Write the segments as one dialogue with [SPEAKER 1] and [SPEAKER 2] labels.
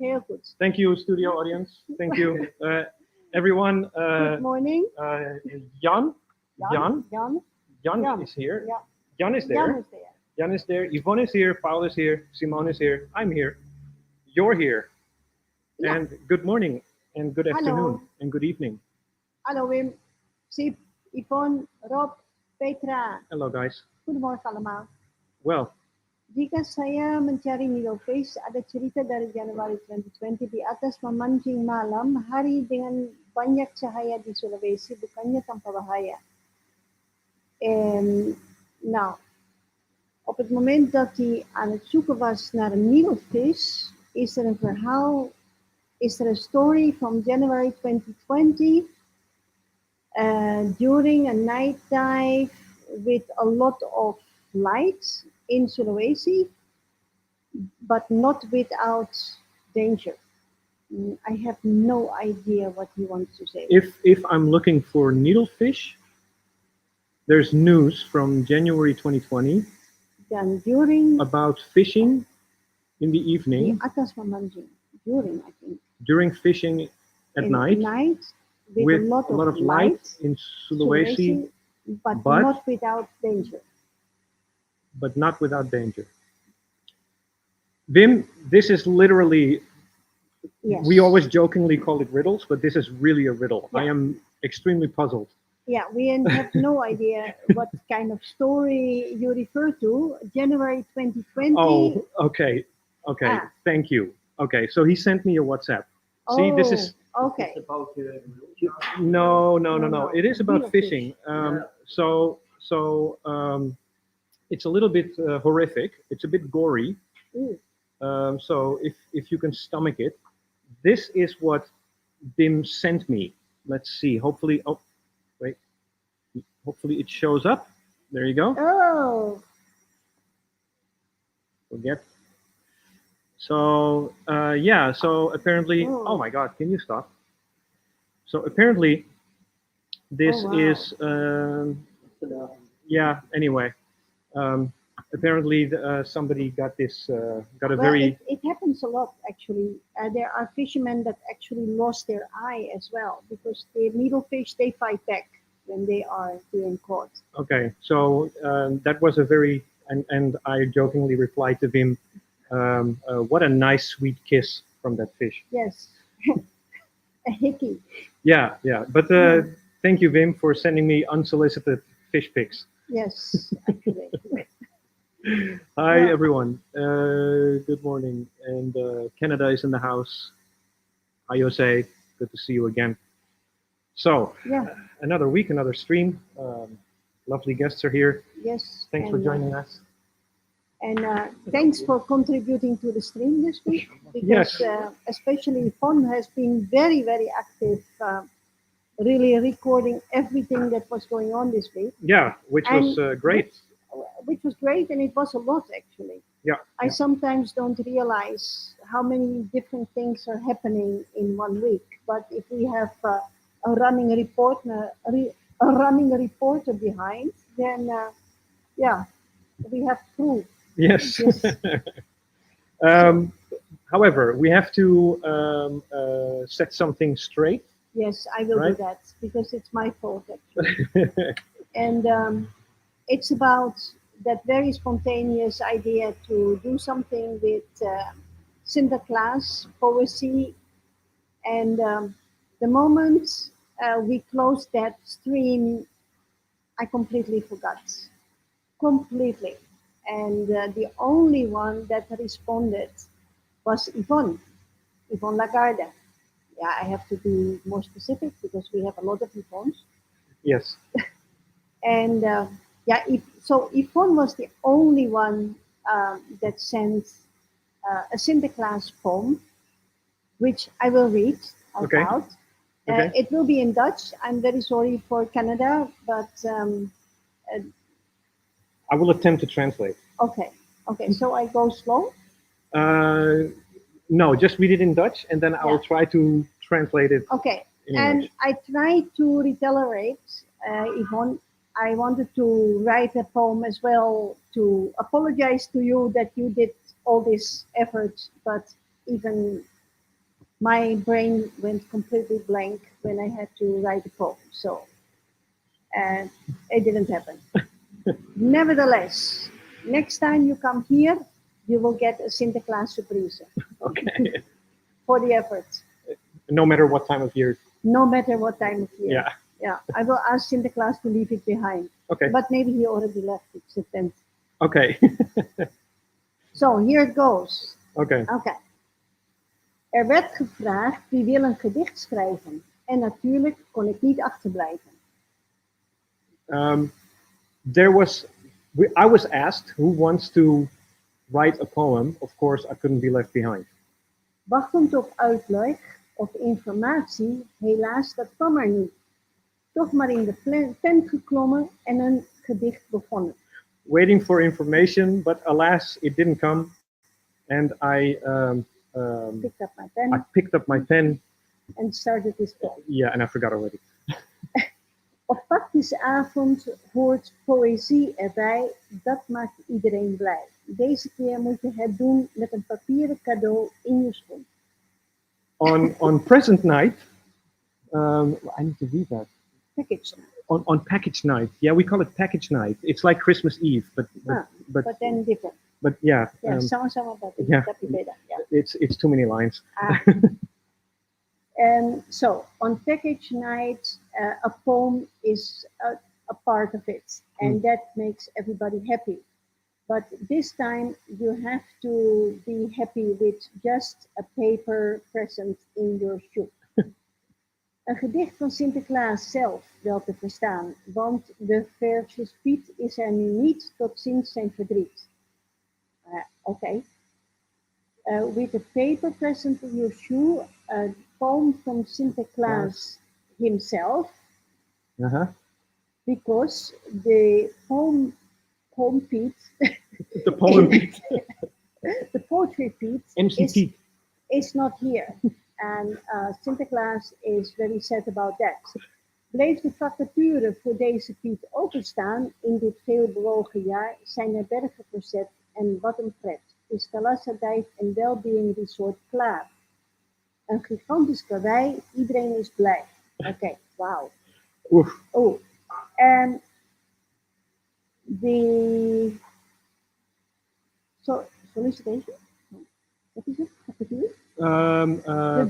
[SPEAKER 1] Heel goed.
[SPEAKER 2] Thank you, studio audience. Thank you, everyone.
[SPEAKER 1] Good morning.
[SPEAKER 2] Jan,
[SPEAKER 1] Jan.
[SPEAKER 2] Jan
[SPEAKER 1] Jan.
[SPEAKER 2] is here.
[SPEAKER 1] Yeah.
[SPEAKER 2] Jan is there.
[SPEAKER 1] Jan is there.
[SPEAKER 2] Jan is there. Yvonne is here. Paul is here. Simone is here. I'm here. You're here.
[SPEAKER 1] Ja.
[SPEAKER 2] And good morning, and good afternoon,
[SPEAKER 1] Hallo.
[SPEAKER 2] and good evening.
[SPEAKER 1] Hallo Wim, Sip, Yvonne, Rob, Petra.
[SPEAKER 2] Hello, guys.
[SPEAKER 1] Goedemorgen allemaal.
[SPEAKER 2] Well,
[SPEAKER 1] Jika saya mencari needlefish, ada cerita dari Januari 2020 di atas memancing malam, hari dengan banyak cahaya di Sulawesi, bukannya tanpa bahaya. Nou, op het moment dat hij aan het zoeken was naar een needlefish, is er een verhaal, is er een story from January 2020 during a night dive with a lot of light in Sulawesi, but not without danger. I have no idea what he wants to say.
[SPEAKER 2] if I'm looking for needlefish, there's news from January 2020
[SPEAKER 1] Dan during
[SPEAKER 2] about fishing in the
[SPEAKER 1] di
[SPEAKER 2] evening,
[SPEAKER 1] atas memancing, during I think,
[SPEAKER 2] during fishing at
[SPEAKER 1] in
[SPEAKER 2] night,
[SPEAKER 1] with
[SPEAKER 2] with
[SPEAKER 1] a lot of
[SPEAKER 2] light in Sulawesi,
[SPEAKER 1] but
[SPEAKER 2] but-
[SPEAKER 1] not without danger.
[SPEAKER 2] but not without danger. Wim, this is literally,
[SPEAKER 1] Yes.
[SPEAKER 2] we always jokingly call it riddles, but this is really a riddle. I
[SPEAKER 1] Yeah.
[SPEAKER 2] am extremely puzzled.
[SPEAKER 1] Yeah, we have no idea what kind of story you refer to. January 2020.
[SPEAKER 2] Oh, okay. Okay,
[SPEAKER 1] Ah.
[SPEAKER 2] thank you. Okay, so he sent me a WhatsApp. See, this is,
[SPEAKER 1] okay.
[SPEAKER 2] no.
[SPEAKER 1] No,
[SPEAKER 2] It is about
[SPEAKER 1] needlefish.
[SPEAKER 2] fishing. So it's a little bit horrific. It's a bit gory.
[SPEAKER 1] Ooh.
[SPEAKER 2] So if you can stomach it, this is what Dim sent me. Let's see. Hopefully, oh, wait. Hopefully it shows up. There you go.
[SPEAKER 1] Oh,
[SPEAKER 2] Forget. So yeah. So apparently,
[SPEAKER 1] Oh.
[SPEAKER 2] oh my God, can you stop? So apparently, this
[SPEAKER 1] Oh, wow.
[SPEAKER 2] is yeah. Anyway, apparently somebody got this got a
[SPEAKER 1] well,
[SPEAKER 2] very
[SPEAKER 1] it happens a lot actually. There are fishermen that actually lost their eye as well because the needlefish, they fight back when they are being caught.
[SPEAKER 2] okay. So that was a very and I jokingly replied to him, what a nice sweet kiss from that fish.
[SPEAKER 1] Yes, a hickey.
[SPEAKER 2] Yeah. But thank you, Wim, for sending me unsolicited fish pics.
[SPEAKER 1] Yes, actually.
[SPEAKER 2] Hi,
[SPEAKER 1] Yeah.
[SPEAKER 2] everyone. Good morning. And Canada is in the house. Hi, Jose. Good to see you again. So,
[SPEAKER 1] Yeah.
[SPEAKER 2] another week, another stream. Lovely guests are here.
[SPEAKER 1] Yes.
[SPEAKER 2] Thanks for joining us.
[SPEAKER 1] And thanks for contributing to the stream this week, because
[SPEAKER 2] Yes.
[SPEAKER 1] especially Yvonne has been very, very active, really recording everything that was going on this week,
[SPEAKER 2] Yeah, which was
[SPEAKER 1] And
[SPEAKER 2] great.
[SPEAKER 1] which was great, and it was a lot actually.
[SPEAKER 2] Yeah.
[SPEAKER 1] I sometimes don't realize how many different things are happening in 1 week, but if we have a running reporter behind, then yeah, we have proof.
[SPEAKER 2] Yes.
[SPEAKER 1] Yes.
[SPEAKER 2] However, we have to set something straight.
[SPEAKER 1] Yes, I will
[SPEAKER 2] Right.
[SPEAKER 1] do that because it's my fault actually. And it's about that very spontaneous idea to do something with Sinterklaas poesy. And the moment we closed that stream, I completely forgot. Completely. And the only one that responded was Yvonne Lagarde. Yeah, I have to be more specific because we have a lot of Yvonnes.
[SPEAKER 2] Yes.
[SPEAKER 1] And yeah, so Yvonne was the only one that sent a Sinterklaas poem, which I will read out
[SPEAKER 2] Okay.
[SPEAKER 1] loud.
[SPEAKER 2] Okay.
[SPEAKER 1] It will be in Dutch. I'm very sorry for Canada, but
[SPEAKER 2] I will attempt to translate.
[SPEAKER 1] okay. So I go slow.
[SPEAKER 2] No, just read it in Dutch, and then I will
[SPEAKER 1] Yeah.
[SPEAKER 2] try to translate it
[SPEAKER 1] Okay.
[SPEAKER 2] in
[SPEAKER 1] And
[SPEAKER 2] English.
[SPEAKER 1] I tried to reiterate, Yvonne. I wanted to write a poem as well to apologize to you that you did all this effort, but even my brain went completely blank when I had to write a poem. So it didn't happen. Nevertheless, next time you come here, you will get a Sinterklaas surprise
[SPEAKER 2] Okay.
[SPEAKER 1] for the effort,
[SPEAKER 2] No matter what time of year.
[SPEAKER 1] no matter what time of year.
[SPEAKER 2] Yeah.
[SPEAKER 1] Yeah, I will ask Sinterklaas to leave it behind,
[SPEAKER 2] Okay.
[SPEAKER 1] but maybe he already left it. It's a tent.
[SPEAKER 2] Okay.
[SPEAKER 1] So here it goes.
[SPEAKER 2] Okay.
[SPEAKER 1] Oké. Er werd gevraagd wie wil een gedicht schrijven. En natuurlijk kon ik niet achterblijven.
[SPEAKER 2] I was asked who wants to write a poem. Of course, I couldn't be left behind.
[SPEAKER 1] Wachtend op uitleg of informatie, helaas dat kwam er niet. Toch maar in de tent geklommen en een gedicht begonnen.
[SPEAKER 2] Waiting for information, but alas, it didn't come. And I picked up my pen.
[SPEAKER 1] And started this poem.
[SPEAKER 2] Yeah, and I forgot already.
[SPEAKER 1] Op pakjesavond hoort poëzie erbij, dat maakt iedereen blij. Deze keer moet je het doen met een papieren cadeau in je schoen.
[SPEAKER 2] On present night, I need to read that.
[SPEAKER 1] Package night.
[SPEAKER 2] On package night, yeah, we call it package night. It's like Christmas Eve, but
[SPEAKER 1] then different.
[SPEAKER 2] But yeah,
[SPEAKER 1] Yeah, sama-sama, but
[SPEAKER 2] yeah,
[SPEAKER 1] tapi beda. Yeah.
[SPEAKER 2] It's too many lines.
[SPEAKER 1] And so on package night, a poem is a part of it, and that makes everybody happy. But this time you have to be happy with just a paper present in your shoe. Een gedicht van Sinterklaas zelf wel te verstaan, want de versjes Piet is er nu niet tot ziens zijn verdriet. Okay. With a paper present in your shoe, a poem from Sinterklaas himself, because the poem Piet,
[SPEAKER 2] the poem Piet,
[SPEAKER 1] the poetry Piet is not here. And Sinterklaas is very sad about that. Bleef de vacature voor deze Piet openstaan in dit veelbewogen jaar, zijn er bergen verzet en wat een pret. Is Thalassa Dijf en Wellbeing Resort klaar. Een gigantisch karwei, iedereen is blij. Oké, wauw. Oh, and the solicitation. What is it?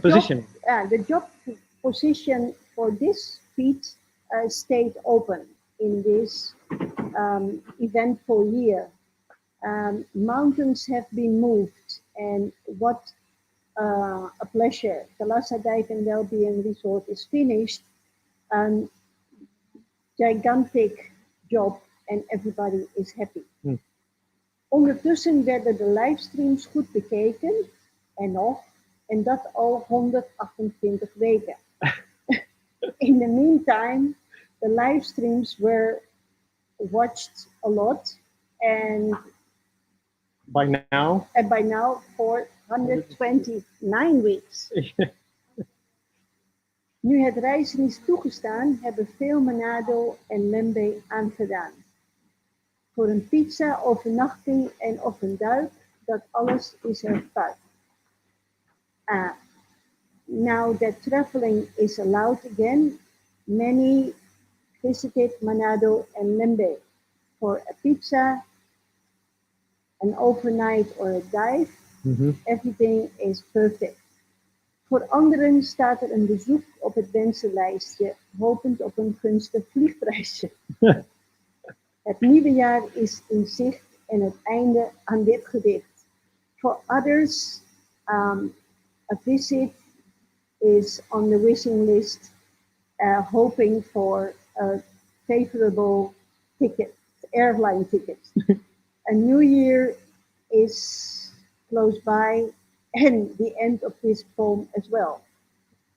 [SPEAKER 2] Position.
[SPEAKER 1] The job position for this Piet stayed open in this eventful year. Mountains have been moved, and what a pleasure. Thalassa Dijf and Wellbeing Resort is finished. Gigantic job, and everybody is happy. Ondertussen werden de livestreams goed bekeken, en dat al 128 weken. In the meantime, the live streams were watched a lot, and
[SPEAKER 2] by now
[SPEAKER 1] for 129 weeks. Nu het reizen is toegestaan, hebben veel Manado en Lembe aangedaan. Voor een pizza, overnachting en of een duik, dat alles is er fout. Now that traveling is allowed again, many visited Manado and Lembe for a pizza, an overnight or a dive. Everything is perfect. Voor anderen staat er een bezoek op het wensenlijstje, hopend op een gunstig vliegprijsje. Het nieuwe jaar is in zicht en het einde aan dit gedicht. For others, a visit is on the wishing list, hoping for a favorable ticket, airline ticket. A new year is close by, and the end of this poem as well.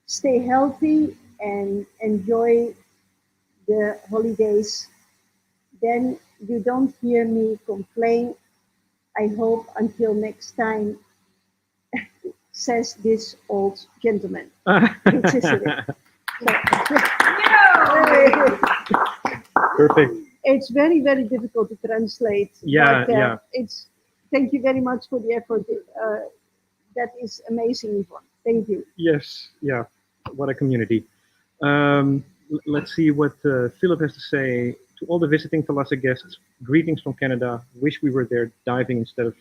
[SPEAKER 1] Stay healthy and enjoy the holidays. Then you don't hear me complain. I hope until next time, says this old gentleman.
[SPEAKER 2] Perfect.
[SPEAKER 1] It's very, very difficult to translate.
[SPEAKER 2] Yeah,
[SPEAKER 1] but,
[SPEAKER 2] yeah.
[SPEAKER 1] Thank you very much for the effort. That is amazing, Yvonne. Thank you.
[SPEAKER 2] Yes, yeah, what a community. Let's see what Philip has to say. To all the visiting Thalassa guests, greetings from Canada. Wish we were there diving instead of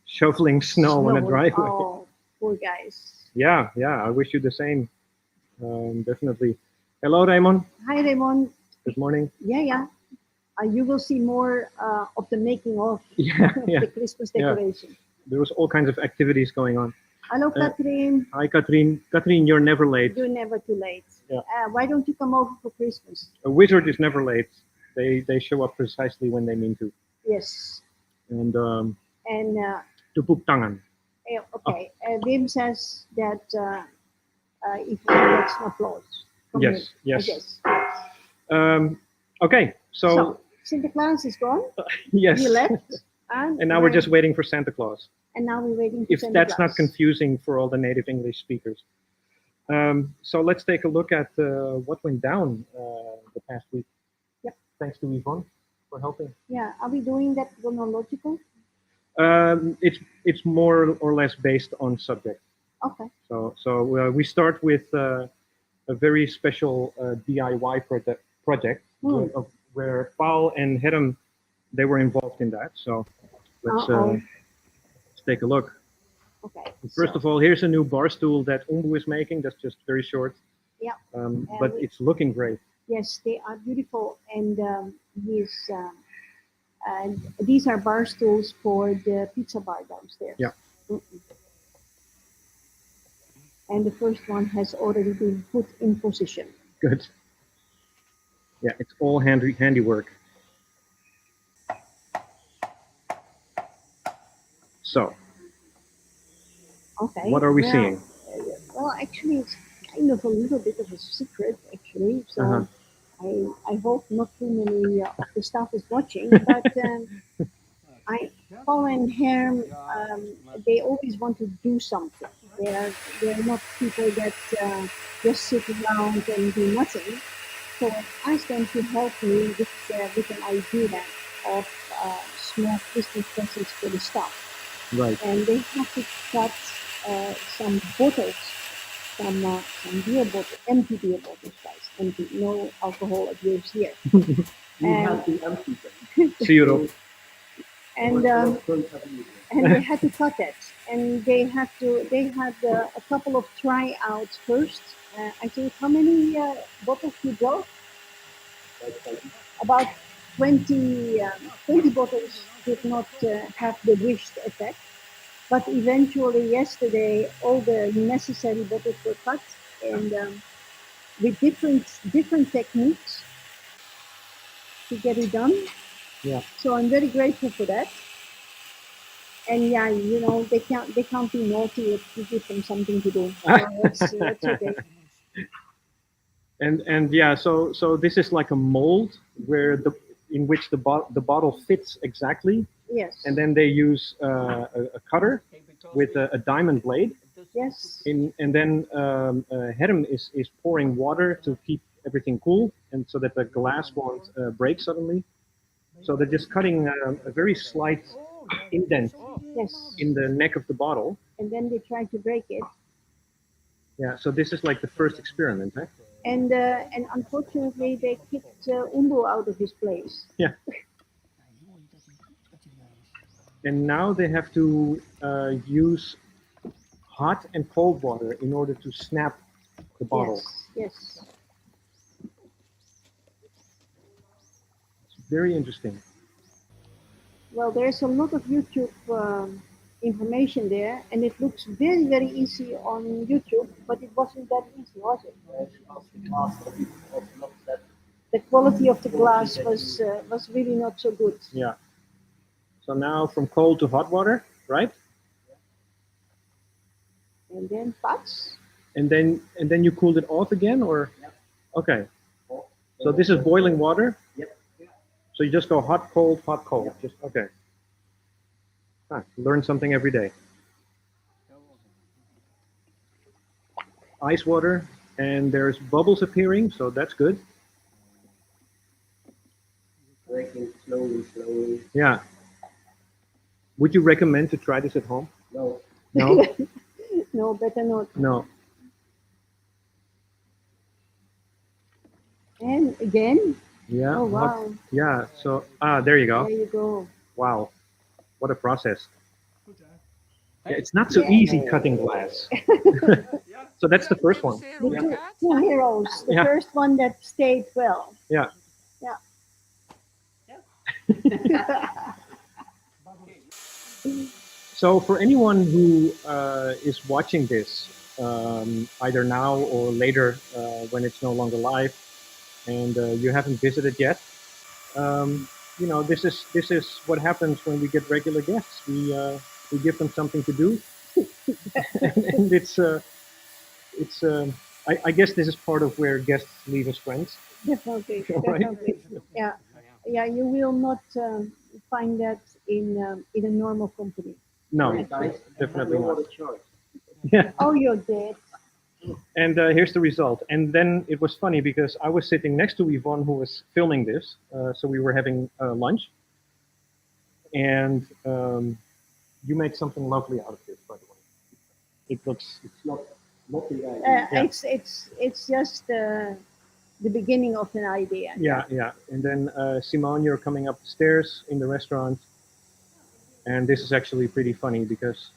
[SPEAKER 2] shoveling snow on a driveway.
[SPEAKER 1] Oh, poor guys.
[SPEAKER 2] Yeah, yeah, I wish you the same. Definitely. Hello, Raymond.
[SPEAKER 1] Hi, Raymond.
[SPEAKER 2] Good morning.
[SPEAKER 1] Yeah. You will see more of the making of
[SPEAKER 2] Yeah, yeah.
[SPEAKER 1] the Christmas
[SPEAKER 2] Yeah.
[SPEAKER 1] decoration.
[SPEAKER 2] There was all kinds of activities going on.
[SPEAKER 1] Hello, Catherine.
[SPEAKER 2] Hi, Katrien. Katrien, you're never late.
[SPEAKER 1] You're never too late.
[SPEAKER 2] Yeah.
[SPEAKER 1] Why don't you come over for Christmas?
[SPEAKER 2] A wizard is never late. They show up precisely when they mean to.
[SPEAKER 1] Yes.
[SPEAKER 2] And
[SPEAKER 1] And
[SPEAKER 2] tepuk tangan.
[SPEAKER 1] okay, Wim says that if he gets an applause. From
[SPEAKER 2] Yes,
[SPEAKER 1] him.
[SPEAKER 2] yes.
[SPEAKER 1] Yes.
[SPEAKER 2] Okay, so
[SPEAKER 1] Sinterklaas is gone.
[SPEAKER 2] yes.
[SPEAKER 1] He left.
[SPEAKER 2] And now we're just waiting for Santa Claus.
[SPEAKER 1] And now we're waiting for
[SPEAKER 2] If
[SPEAKER 1] Santa
[SPEAKER 2] that's
[SPEAKER 1] Claus.
[SPEAKER 2] not confusing for all the native English speakers. So let's take a look at what went down the past week.
[SPEAKER 1] Yep.
[SPEAKER 2] Thanks to Yvonne for helping.
[SPEAKER 1] Yeah, are we doing that chronological?
[SPEAKER 2] It's more or less based on subject.
[SPEAKER 1] Okay.
[SPEAKER 2] So we start with a very special DIY project where Paul and Hedem, they were involved in that. So let's take a look.
[SPEAKER 1] Okay.
[SPEAKER 2] First of all, here's a new bar stool that Umbu is making. That's just very short.
[SPEAKER 1] Yeah.
[SPEAKER 2] But it's looking great.
[SPEAKER 1] Yes, they are beautiful, and these are bar stools for the pizza bar downstairs.
[SPEAKER 2] Yeah.
[SPEAKER 1] And the first one has already been put in position.
[SPEAKER 2] Good. Yeah, it's all handiwork. So,
[SPEAKER 1] okay.
[SPEAKER 2] What are we seeing?
[SPEAKER 1] Well, actually, it's kind of a little bit of a secret, actually. So I hope not too many of the staff is watching, but Paul and Herm, they always want to do something. They're not people that just sit around and do nothing. So I asked them to help me with an idea of small Christmas presents for the staff.
[SPEAKER 2] Right.
[SPEAKER 1] And they have to cut some bottles, some beer bottles, empty beer bottles, guys. Empty, no alcohol abuse here.
[SPEAKER 3] have the empty thing.
[SPEAKER 2] Zero.
[SPEAKER 1] And they had to cut it, and they had a couple of tryouts first. I think how many bottles you brought? About 20 bottles did not have the wished effect, but eventually yesterday all the necessary bottles were cut, and with different techniques to get it done.
[SPEAKER 2] Yeah.
[SPEAKER 1] So I'm very grateful for that. And yeah, you know, they can't be naughty if you give them something to do. So that's okay.
[SPEAKER 2] And yeah, so this is like a mold in which the bottle fits exactly,
[SPEAKER 1] Yes.
[SPEAKER 2] and then they use a cutter with a diamond blade.
[SPEAKER 1] Yes.
[SPEAKER 2] And then Hedem is pouring water to keep everything cool, and so that the glass won't break suddenly. So they're just cutting a very slight indent
[SPEAKER 1] Yes.
[SPEAKER 2] in the neck of the bottle.
[SPEAKER 1] And then they try to break it.
[SPEAKER 2] Yeah, so this is like the first experiment, huh?
[SPEAKER 1] And unfortunately, they kicked Umbo out of his place.
[SPEAKER 2] Yeah. And now they have to use hot and cold water in order to snap the bottle.
[SPEAKER 1] Yes.
[SPEAKER 2] It's very interesting.
[SPEAKER 1] Well, there's a lot of YouTube information there, and it looks very, very easy on YouTube, but it wasn't that easy, was it? The quality of the glass was really not so good.
[SPEAKER 2] Yeah. So now from cold to hot water, right?
[SPEAKER 1] And then pots.
[SPEAKER 2] And then you cooled it off again, or?
[SPEAKER 3] Yep.
[SPEAKER 2] Okay. So this is boiling water?
[SPEAKER 3] Yep.
[SPEAKER 2] So you just go hot, cold, just okay. Learn something every day. Ice water, and there's bubbles appearing, so that's good.
[SPEAKER 3] Breaking slowly.
[SPEAKER 2] Yeah. Would you recommend to try this at home?
[SPEAKER 3] No.
[SPEAKER 2] No?
[SPEAKER 1] No, better not.
[SPEAKER 2] No.
[SPEAKER 1] And again,
[SPEAKER 2] Yeah.
[SPEAKER 1] oh
[SPEAKER 2] hot-
[SPEAKER 1] wow,
[SPEAKER 2] Yeah. So there you
[SPEAKER 1] there
[SPEAKER 2] go.
[SPEAKER 1] you go.
[SPEAKER 2] Wow. What a process. Yeah, it's not so
[SPEAKER 1] Yeah.
[SPEAKER 2] easy cutting glass. So that's the first one.
[SPEAKER 1] The two heroes. The
[SPEAKER 2] Yeah.
[SPEAKER 1] first one that stayed well.
[SPEAKER 2] Yeah.
[SPEAKER 1] Yeah.
[SPEAKER 2] So for anyone who is watching this, either now or later when it's no longer live, and you haven't visited yet, this is what happens when we get regular guests. We give them something to do, and it's. I guess this is part of where guests leave as friends.
[SPEAKER 1] Definitely,
[SPEAKER 2] Right.
[SPEAKER 1] definitely. Yeah, yeah. You will not find that in a normal company.
[SPEAKER 2] No,
[SPEAKER 3] Guys,
[SPEAKER 2] definitely
[SPEAKER 3] no
[SPEAKER 2] not.
[SPEAKER 3] other choice.
[SPEAKER 2] Yeah.
[SPEAKER 1] Oh, you're dead.
[SPEAKER 2] And here's the result. And then it was funny because I was sitting next to Yvonne, who was filming this. So we were having lunch. And you made something lovely out of this, by the way. It looks.
[SPEAKER 3] It's not the idea.
[SPEAKER 2] Yeah.
[SPEAKER 1] It's just the beginning of an idea.
[SPEAKER 2] Yeah, yeah. And then Simone, you're coming up the stairs in the restaurant. And this is actually pretty funny because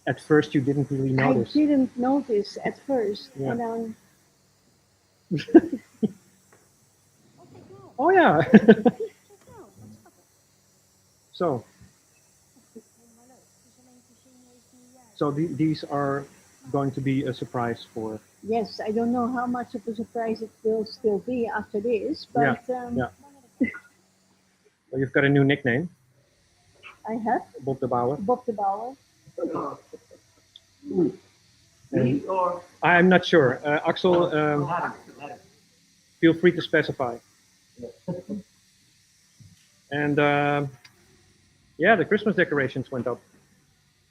[SPEAKER 2] at first you didn't really notice.
[SPEAKER 1] I didn't notice at first,
[SPEAKER 2] Yeah.
[SPEAKER 1] and then
[SPEAKER 2] Oh, yeah. So. So these are going to be a surprise for.
[SPEAKER 1] yes, I don't know how much of a surprise it will still be after this, but
[SPEAKER 2] Yeah. Well, you've got a new nickname,
[SPEAKER 1] I have
[SPEAKER 2] Bob de Bauer.
[SPEAKER 1] Bob de Bauer.
[SPEAKER 3] Me or
[SPEAKER 2] I'm not sure. Axel, feel free to specify. And yeah, the Christmas decorations went up.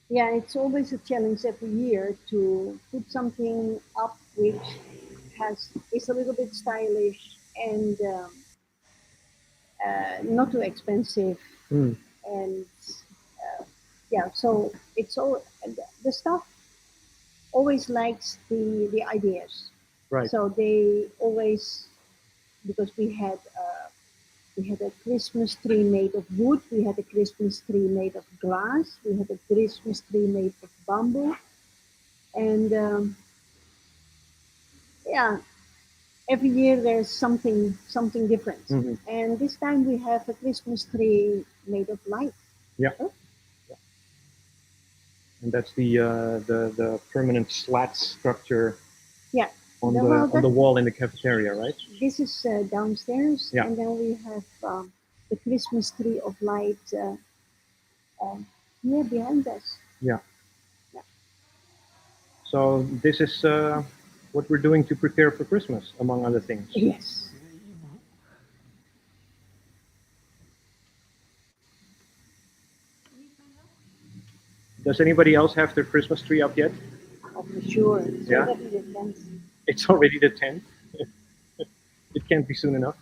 [SPEAKER 1] Yeah, it's always a challenge every year to put something up which is a little bit stylish and not too expensive.
[SPEAKER 2] Mm.
[SPEAKER 1] And yeah, so it's all the staff always likes the ideas.
[SPEAKER 2] Right.
[SPEAKER 1] So they always, because we had a Christmas tree made of wood, we had a Christmas tree made of glass, we had a Christmas tree made of bamboo, and yeah, every year there's something different.
[SPEAKER 2] Mhm.
[SPEAKER 1] And this time we have a Christmas tree made of light.
[SPEAKER 2] Yeah. And that's the permanent slat structure.
[SPEAKER 1] Yeah.
[SPEAKER 2] On
[SPEAKER 1] No,
[SPEAKER 2] the
[SPEAKER 1] well,
[SPEAKER 2] on the
[SPEAKER 1] that-
[SPEAKER 2] wall in the cafeteria, right?
[SPEAKER 1] This is downstairs,
[SPEAKER 2] Yeah.
[SPEAKER 1] and then we have the Christmas tree of light here behind us.
[SPEAKER 2] So this is what we're doing to prepare for Christmas, among other things.
[SPEAKER 1] Yes.
[SPEAKER 2] Does anybody else have their Christmas tree up yet?
[SPEAKER 1] Oh, for sure. It's
[SPEAKER 2] Yeah.
[SPEAKER 1] already the 10th.
[SPEAKER 2] It's already the 10th. It can't be soon enough.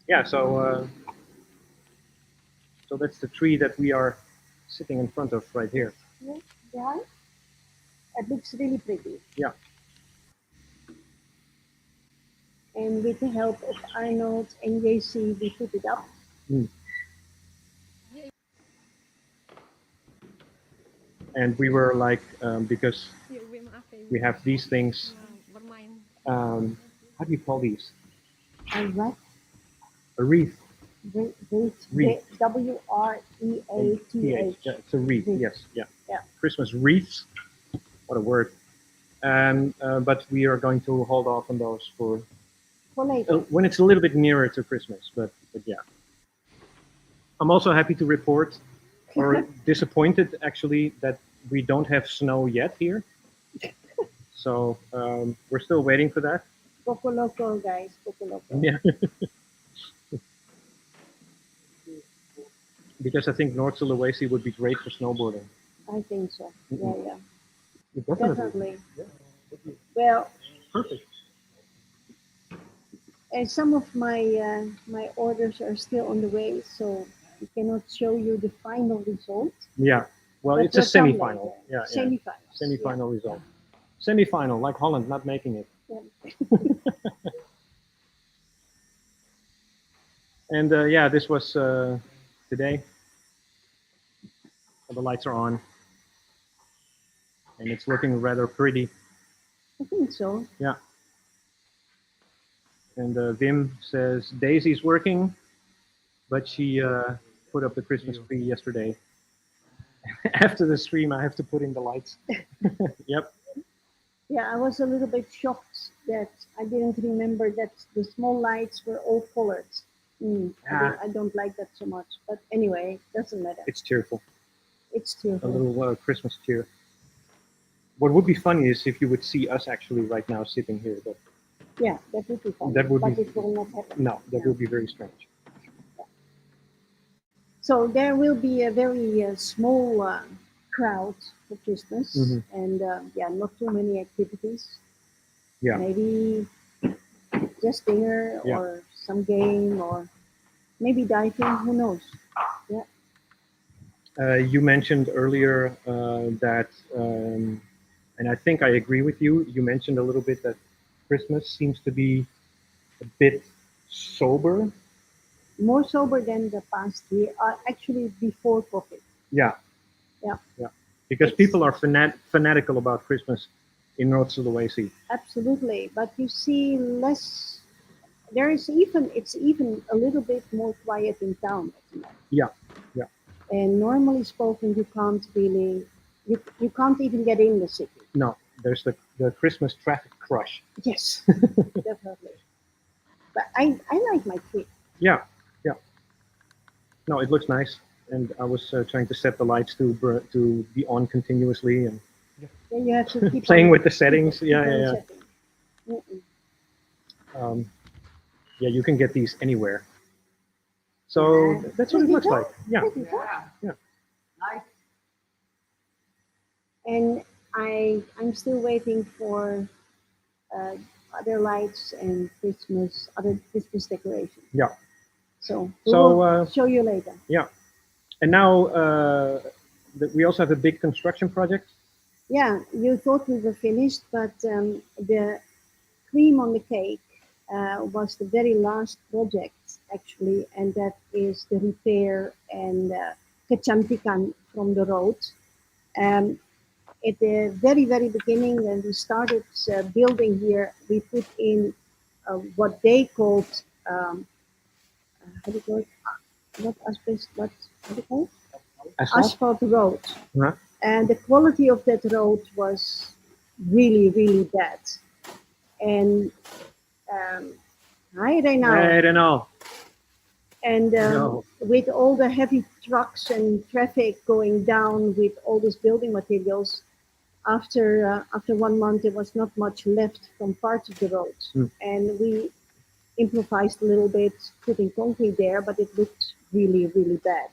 [SPEAKER 2] Yeah, so that's the tree that we are sitting in front of right here.
[SPEAKER 1] Yeah, behind. It looks really pretty.
[SPEAKER 2] Yeah.
[SPEAKER 1] And with the help of Arnold and JC, we put it up.
[SPEAKER 2] And we were like, because we have these things. How do you call these?
[SPEAKER 1] And what?
[SPEAKER 2] A wreath.
[SPEAKER 1] Wreath. W-R-E-A-T-H.
[SPEAKER 2] Yeah, it's a wreath.
[SPEAKER 1] Wreath.
[SPEAKER 2] Yes, yeah.
[SPEAKER 1] Yeah.
[SPEAKER 2] Christmas wreaths. What a word. But we are going to hold off on those for
[SPEAKER 1] For later.
[SPEAKER 2] when it's a little bit nearer to Christmas. But yeah. I'm also happy to report, or disappointed actually, that we don't have snow yet here. So we're still waiting for that.
[SPEAKER 1] Poco Loco, guys. Poco Loco.
[SPEAKER 2] Yeah. Because I think North Sulawesi would be great for snowboarding.
[SPEAKER 1] I think so. Yeah, yeah.
[SPEAKER 2] Definitely.
[SPEAKER 1] Definitely. Well,
[SPEAKER 2] Perfect.
[SPEAKER 1] and some of my my orders are still on the way, so we cannot show you the final result.
[SPEAKER 2] Yeah. Well,
[SPEAKER 1] But
[SPEAKER 2] it's a
[SPEAKER 1] they'll come
[SPEAKER 2] semi-final.
[SPEAKER 1] later.
[SPEAKER 2] Yeah.
[SPEAKER 1] Semi-finals.
[SPEAKER 2] Semi-final result. Semi-final, like Holland not making it.
[SPEAKER 1] Yeah.
[SPEAKER 2] And yeah, this was today. The lights are on, and it's looking rather pretty.
[SPEAKER 1] I think so.
[SPEAKER 2] Yeah. And Wim says Daisy's working, but she put up the Christmas tree yesterday. After the stream, I have to put in the lights. Yep.
[SPEAKER 1] Yeah, I was a little bit shocked that I didn't remember that the small lights were all colored. I don't like that so much, but anyway, doesn't matter.
[SPEAKER 2] It's cheerful.
[SPEAKER 1] It's
[SPEAKER 2] A
[SPEAKER 1] cheerful.
[SPEAKER 2] little Christmas cheer. What would be funny is if you would see us actually right now sitting here, but
[SPEAKER 1] Yeah, that would be fun.
[SPEAKER 2] That would
[SPEAKER 1] but
[SPEAKER 2] be-
[SPEAKER 1] it will not happen.
[SPEAKER 2] no, that would be very strange.
[SPEAKER 1] So there will be a very small crowd for Christmas,
[SPEAKER 2] Mhm.
[SPEAKER 1] and yeah, not too many activities.
[SPEAKER 2] Yeah.
[SPEAKER 1] Maybe just dinner
[SPEAKER 2] Yeah.
[SPEAKER 1] or some game or maybe diving. Who knows?
[SPEAKER 2] You mentioned earlier that, and I think I agree with you. You mentioned a little bit that Christmas seems to be a bit sober.
[SPEAKER 1] More sober than the past year. Actually, before COVID.
[SPEAKER 2] Yeah.
[SPEAKER 1] Yeah.
[SPEAKER 2] Yeah. Because
[SPEAKER 1] It's-
[SPEAKER 2] people are fanatical about Christmas in North Sulawesi.
[SPEAKER 1] Absolutely, but you see less. It's even a little bit more quiet in town at the moment.
[SPEAKER 2] Yeah, yeah.
[SPEAKER 1] And normally spoken, you can't really, you can't even get in the city.
[SPEAKER 2] No, there's the Christmas traffic crush.
[SPEAKER 1] Yes, definitely. But I like my trip.
[SPEAKER 2] Yeah, yeah. No, it looks nice. And I was trying to set the lights to be on continuously and
[SPEAKER 1] Then you have to keep
[SPEAKER 2] playing
[SPEAKER 1] on-
[SPEAKER 2] with the settings.
[SPEAKER 1] keep
[SPEAKER 2] Yeah,
[SPEAKER 1] on
[SPEAKER 2] yeah, yeah.
[SPEAKER 1] setting. Mm-mm.
[SPEAKER 2] Yeah, you can get these anywhere. So
[SPEAKER 1] Yeah.
[SPEAKER 2] that's what it looks like. Yeah.
[SPEAKER 1] Pretty fun.
[SPEAKER 3] Yeah.
[SPEAKER 2] Yeah.
[SPEAKER 3] Nice.
[SPEAKER 1] And I'm still waiting for other lights and other Christmas decorations.
[SPEAKER 2] Yeah.
[SPEAKER 1] So
[SPEAKER 2] So,
[SPEAKER 1] we'll show you later.
[SPEAKER 2] And now we also have a big construction project.
[SPEAKER 1] Yeah, you thought we were finished, but the cream on the cake was the very last project actually, and that is the repair and kecantikan from the road. At the very, very beginning, when we started building here, we put in what they called, how do you call it? Not asbestos, what do you call it?
[SPEAKER 2] Asphalt.
[SPEAKER 1] Asphalt road.
[SPEAKER 2] Uh-huh.
[SPEAKER 1] And the quality of that road was really, really bad. And hi, Reynald.
[SPEAKER 2] I don't know.
[SPEAKER 1] And
[SPEAKER 2] No.
[SPEAKER 1] with all the heavy trucks and traffic going down with all these building materials, after 1 month there was not much left from parts of the road, and we improvised a little bit, putting concrete there, but it looked really, really bad.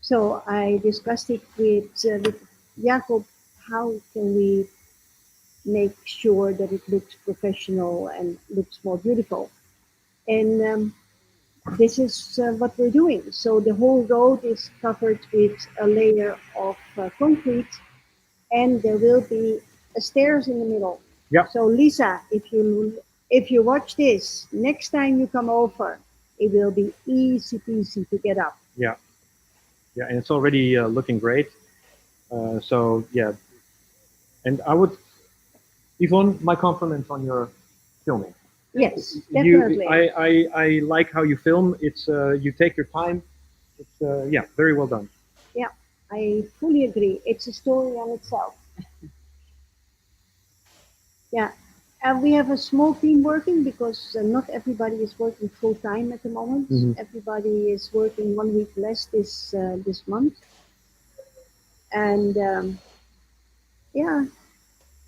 [SPEAKER 1] So I discussed it with Jacob. How can we make sure that it looks professional and looks more beautiful? And this is what we're doing. So the whole road is covered with a layer of concrete, and there will be stairs in the middle.
[SPEAKER 2] Yeah.
[SPEAKER 1] So Lisa, if you watch this, next time you come over, it will be easy peasy to get up.
[SPEAKER 2] Yeah, and it's already looking great. So yeah, and I would, Yvonne, my compliments on your filming.
[SPEAKER 1] Yes, definitely.
[SPEAKER 2] I like how you film. It's you take your time. It's yeah, very well done.
[SPEAKER 1] I fully agree. It's a story on itself. Yeah, and we have a small team working because not everybody is working full time at the moment.
[SPEAKER 2] Mhm.
[SPEAKER 1] Everybody is working 1 week less this month, and yeah,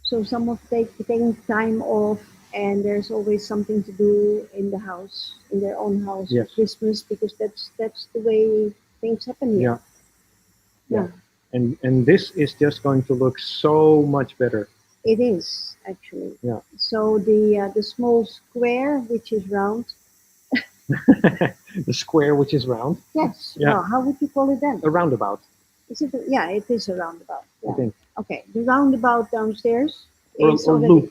[SPEAKER 1] so some of taking time off, and there's always something to do in the house, in their own house
[SPEAKER 2] Yes.
[SPEAKER 1] for Christmas, because that's the way things happen here.
[SPEAKER 2] Yeah. And this is just going to look so much better.
[SPEAKER 1] It is actually.
[SPEAKER 2] Yeah.
[SPEAKER 1] So the small square, which is round.
[SPEAKER 2] The square, which is round,
[SPEAKER 1] Yes.
[SPEAKER 2] Yeah.
[SPEAKER 1] Well, how would you call it then?
[SPEAKER 2] a roundabout.
[SPEAKER 1] Is it? Yeah, it is a roundabout.
[SPEAKER 2] I
[SPEAKER 1] Yeah.
[SPEAKER 2] think.
[SPEAKER 1] Okay, the roundabout downstairs is
[SPEAKER 2] Or
[SPEAKER 1] already.
[SPEAKER 2] loop.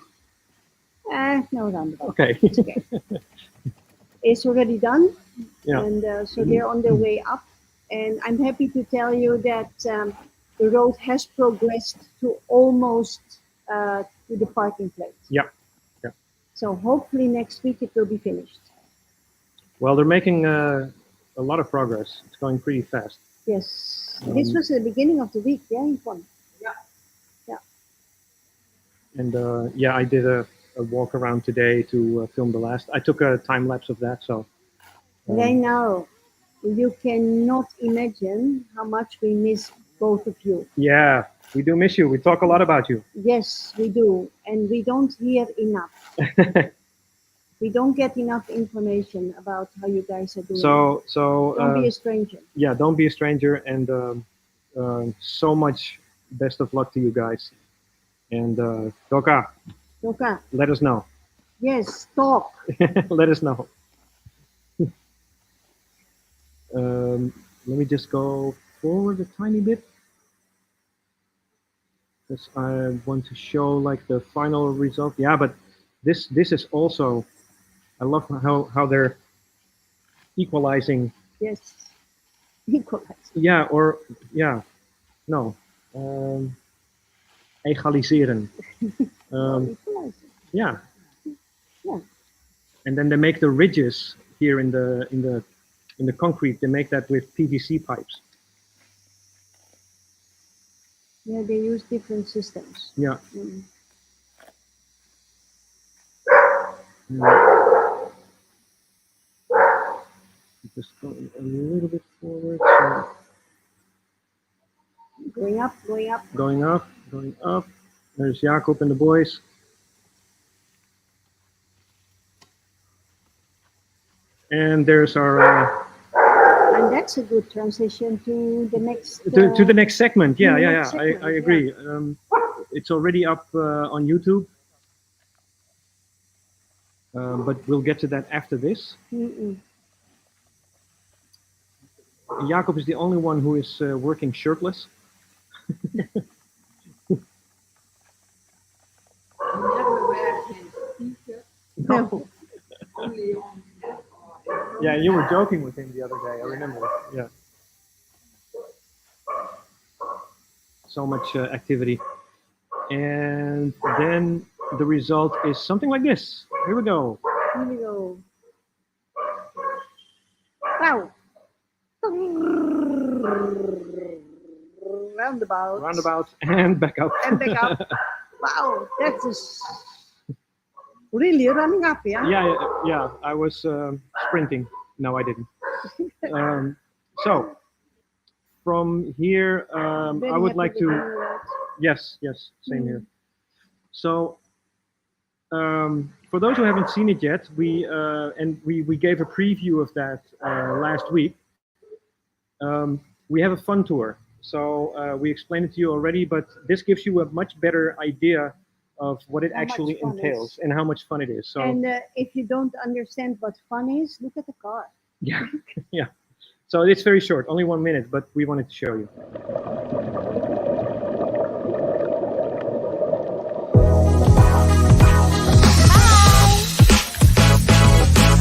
[SPEAKER 1] No roundabout.
[SPEAKER 2] Okay.
[SPEAKER 1] It's okay. It's already done,
[SPEAKER 2] Yeah.
[SPEAKER 1] and so they're on their way up. And I'm happy to tell you that the road has progressed to almost to the parking place.
[SPEAKER 2] Yeah. Yeah.
[SPEAKER 1] So hopefully next week it will be finished.
[SPEAKER 2] Well, they're making a lot of progress. It's going pretty fast.
[SPEAKER 1] Yes, this
[SPEAKER 2] Um,
[SPEAKER 1] was the beginning of the week. Yeah, Yvonne.
[SPEAKER 2] And yeah, I did a walk around today to film the last. I took a time lapse of that. So
[SPEAKER 1] Right now, you cannot imagine how much we miss both of you.
[SPEAKER 2] yeah, we do miss you. We talk a lot about you.
[SPEAKER 1] Yes, we do, and we don't hear enough. We don't get enough information about how you guys are doing.
[SPEAKER 2] So
[SPEAKER 1] don't be a stranger.
[SPEAKER 2] yeah, don't be a stranger, and so much best of luck to you guys. And Doka,
[SPEAKER 1] Okay.
[SPEAKER 2] let us know.
[SPEAKER 1] Yes, talk.
[SPEAKER 2] Let us know. Let me just go forward a tiny bit, because I want to show like the final result. Yeah, but this is also, I love how they're equalizing.
[SPEAKER 1] Yes. Equalize.
[SPEAKER 2] Yeah, or yeah, no, egaliseren.
[SPEAKER 1] Equalize.
[SPEAKER 2] Yeah.
[SPEAKER 1] Yeah.
[SPEAKER 2] And then they make the ridges here in the concrete. They make that with PVC pipes.
[SPEAKER 1] Yeah, they use different systems.
[SPEAKER 2] Yeah.
[SPEAKER 1] Mm.
[SPEAKER 2] Just going a little bit forward. So
[SPEAKER 1] Going up, going up.
[SPEAKER 2] going up, going up. There's Jacob and the boys. And there's our
[SPEAKER 1] And that's a good transition to the next.
[SPEAKER 2] to the next segment. Yeah,
[SPEAKER 1] the
[SPEAKER 2] yeah,
[SPEAKER 1] next
[SPEAKER 2] yeah.
[SPEAKER 1] segment,
[SPEAKER 2] I agree. It's already up on YouTube. But we'll get to that after this.
[SPEAKER 1] Mm-mm.
[SPEAKER 2] Jacob is the only one who is working shirtless.
[SPEAKER 3] never wear his t-shirt,
[SPEAKER 2] No.
[SPEAKER 3] only on
[SPEAKER 2] Yeah, you were joking with him the other day. I remember. Yeah. So much activity. And then the result is something like this. Here we go.
[SPEAKER 1] Here we go. Wow. Roundabout.
[SPEAKER 2] Roundabout and back up.
[SPEAKER 1] And back up. Wow, that is really running up, yeah?
[SPEAKER 2] Yeah. I was sprinting. No, I didn't. So from here,
[SPEAKER 1] Very
[SPEAKER 2] I would
[SPEAKER 1] happy
[SPEAKER 2] like
[SPEAKER 1] with
[SPEAKER 2] to.
[SPEAKER 1] you, Rod.
[SPEAKER 2] Yes, same here. So, for those who haven't seen it yet, we gave a preview of that last week. We have a fun tour, so we explained it to you already, but this gives you a much better idea of what it
[SPEAKER 1] How much
[SPEAKER 2] actually
[SPEAKER 1] fun
[SPEAKER 2] entails
[SPEAKER 1] is.
[SPEAKER 2] and how much fun it is. So,
[SPEAKER 1] And if you don't understand what fun is, look at the car.
[SPEAKER 2] yeah, yeah. So it's very short, only 1 minute, but we wanted to show you.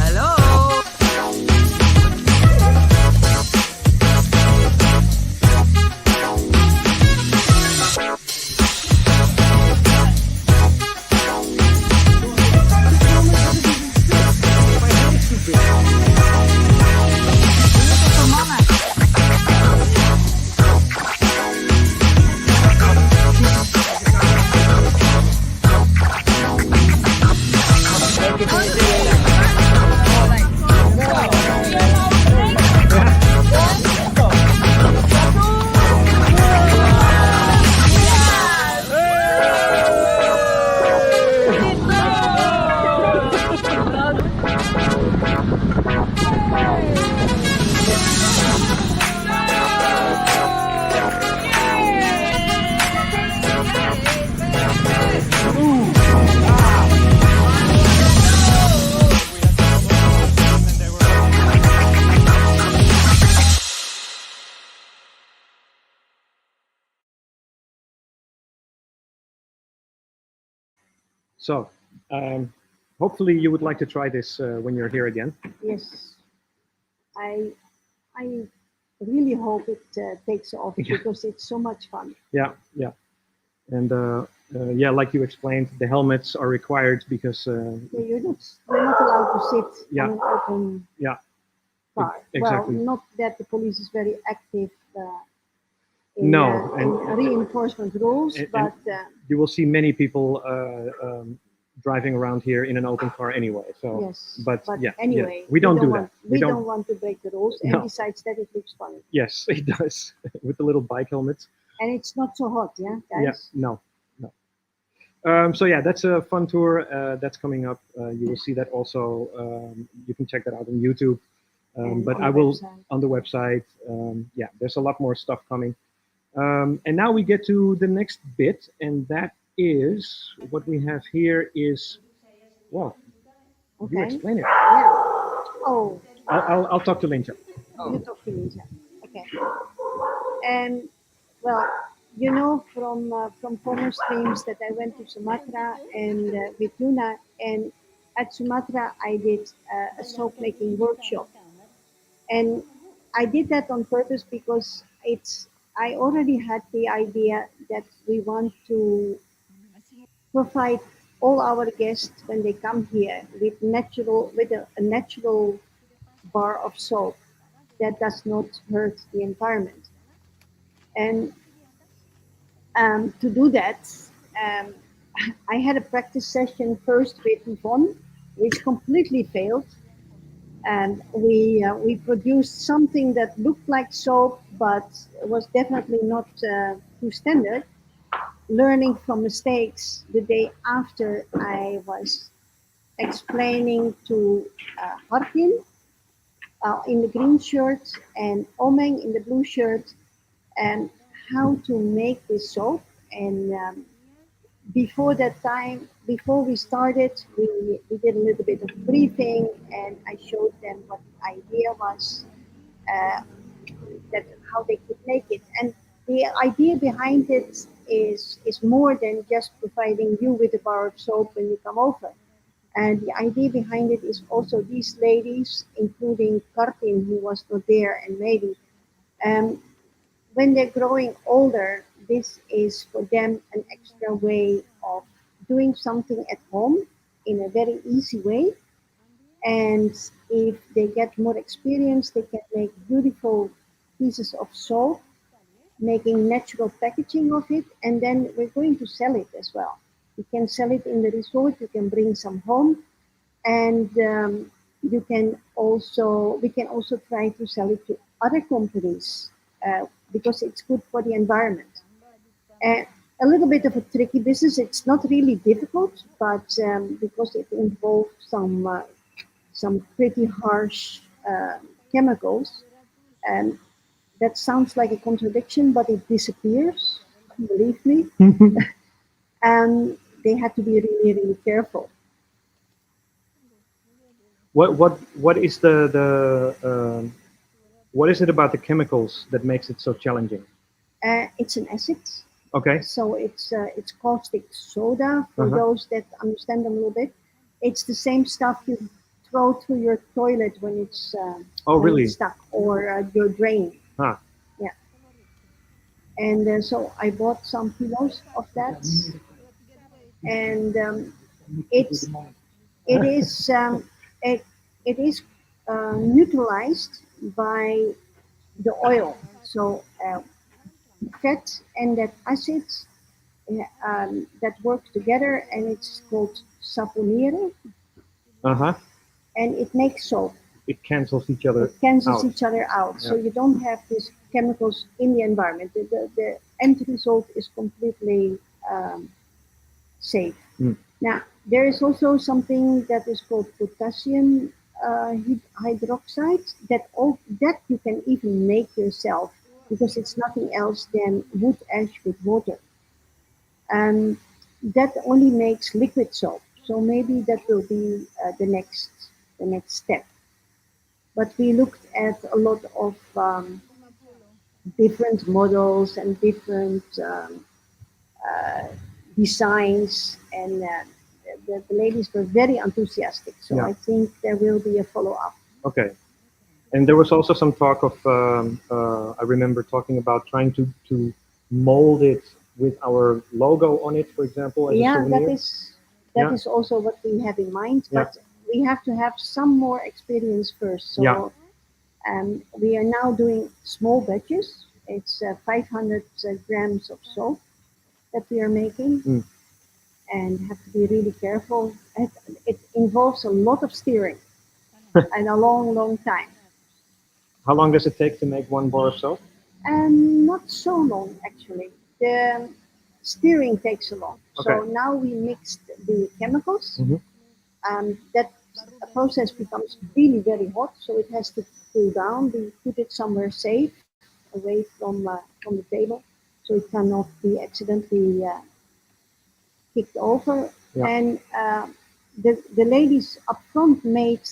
[SPEAKER 4] Hello. Voor mannen.
[SPEAKER 2] So hopefully you would like to try this when you're here again.
[SPEAKER 1] Yes, I really hope it takes off
[SPEAKER 2] Yeah.
[SPEAKER 1] because it's so much fun.
[SPEAKER 2] Yeah, yeah. And yeah, like you explained, the helmets are required because
[SPEAKER 1] Yeah, you're not allowed to sit
[SPEAKER 2] Yeah.
[SPEAKER 1] on an open
[SPEAKER 2] Yeah.
[SPEAKER 1] car.
[SPEAKER 2] Exactly.
[SPEAKER 1] Well, not that the police is very active in,
[SPEAKER 2] No,
[SPEAKER 1] in reinforcement rules,
[SPEAKER 2] and-
[SPEAKER 1] but
[SPEAKER 2] you will see many people driving around here in an open car anyway. So,
[SPEAKER 1] yes.
[SPEAKER 2] but yeah,
[SPEAKER 1] anyway,
[SPEAKER 2] yeah, we don't do
[SPEAKER 1] want,
[SPEAKER 2] that.
[SPEAKER 1] We don't want to break the rules, and
[SPEAKER 2] No.
[SPEAKER 1] besides that, it looks fun,
[SPEAKER 2] Yes, it does with the little bike helmets.
[SPEAKER 1] and it's not so hot, yeah, guys.
[SPEAKER 2] Yeah, no, no. So yeah, that's a fun tour that's coming up. You will see that also. You can check that out on YouTube.
[SPEAKER 1] And
[SPEAKER 2] But
[SPEAKER 1] on
[SPEAKER 2] I
[SPEAKER 1] the
[SPEAKER 2] will
[SPEAKER 1] website.
[SPEAKER 2] on the website. Yeah, there's a lot more stuff coming. And now we get to the next bit, and that is what we have here is, well, you
[SPEAKER 1] Okay.
[SPEAKER 2] explain it.
[SPEAKER 1] Yeah. Oh,
[SPEAKER 2] I'll talk to Linja.
[SPEAKER 1] you talk to Lisa. Okay. And well, you know from former streams that I went to Sumatra and with Luna, and at Sumatra I did a soap making workshop, and I did that on purpose because I already had the idea that we want to provide all our guests when they come here with a natural bar of soap that does not hurt the environment. And to do that, um, I had a practice session first with Yvonne, which completely failed. And we produced something that looked like soap, but was definitely not to standard. Learning from mistakes the day after I was explaining to Harkin in the green shirt and Omeng in the blue shirt and how to make this soap. And before that time, before we started, we did a little bit of briefing and I showed them what the idea was, uh, that how they could make it. And the idea behind it is more than just providing you with a bar of soap when you come over. And the idea behind it is also these ladies, including Kartin, who was not there, and maybe when they're growing older, this is for them an extra way of doing something at home in a very easy way. And if they get more experience, they can make beautiful pieces of soap, making natural packaging of it. And then we're going to sell it as well. You can sell it in the resort, you can bring some home, and we can also try to sell it to other companies because it's good for the environment. And a little bit of a tricky business. It's not really difficult, but because it involves some pretty harsh chemicals, and that sounds like a contradiction, but it disappears. Believe me, and they had to be really, really careful.
[SPEAKER 2] What is what is it about the chemicals that makes it so challenging?
[SPEAKER 1] It's an acid.
[SPEAKER 2] Okay.
[SPEAKER 1] So it's caustic soda for
[SPEAKER 2] Uh-huh.
[SPEAKER 1] those that understand a little bit. It's the same stuff you throw through your toilet when it's
[SPEAKER 2] Oh,
[SPEAKER 1] when
[SPEAKER 2] really?
[SPEAKER 1] it's stuck or your drain.
[SPEAKER 2] Huh.
[SPEAKER 1] Yeah. And so I bought some kilos of that, and it's it is it it is neutralized by the oil. So fat and that acid that work together, and it's called saponeren,
[SPEAKER 2] Uh-huh.
[SPEAKER 1] and it makes soap.
[SPEAKER 2] It cancels each other
[SPEAKER 1] It cancels
[SPEAKER 2] out.
[SPEAKER 1] each other out, so
[SPEAKER 2] Yeah.
[SPEAKER 1] you don't have these chemicals in the environment. The end result is completely safe.
[SPEAKER 2] Mm.
[SPEAKER 1] Now, there is also something that is called potassium hydroxide that you can even make yourself because it's nothing else than wood ash with water. And that only makes liquid soap. So maybe that will be the next step. But we looked at a lot of different models and different designs, and the ladies were very enthusiastic. So
[SPEAKER 2] Yeah.
[SPEAKER 1] I think there will be a follow-up.
[SPEAKER 2] Okay. And there was also some talk of, I remember talking about trying to mold it with our logo on it, for example, as a
[SPEAKER 1] Yeah,
[SPEAKER 2] souvenir.
[SPEAKER 1] that
[SPEAKER 2] Yeah.
[SPEAKER 1] is also what we have in mind,
[SPEAKER 2] Yeah.
[SPEAKER 1] but we have to have some more experience first. So
[SPEAKER 2] Yeah.
[SPEAKER 1] we are now doing small batches. It's 500 grams of soap that we are making,
[SPEAKER 2] Mm.
[SPEAKER 1] and have to be really careful. It involves a lot of steering and a long, long time.
[SPEAKER 2] How long does it take to make one bar of soap?
[SPEAKER 1] Not so long, actually. The steering takes a long. So
[SPEAKER 2] Okay.
[SPEAKER 1] now we mixed the chemicals.
[SPEAKER 2] Mhm.
[SPEAKER 1] That process becomes really very hot, so it has to cool down. We put it somewhere safe, away from the table, so it cannot be accidentally kicked over.
[SPEAKER 2] Yeah.
[SPEAKER 1] And the ladies up front made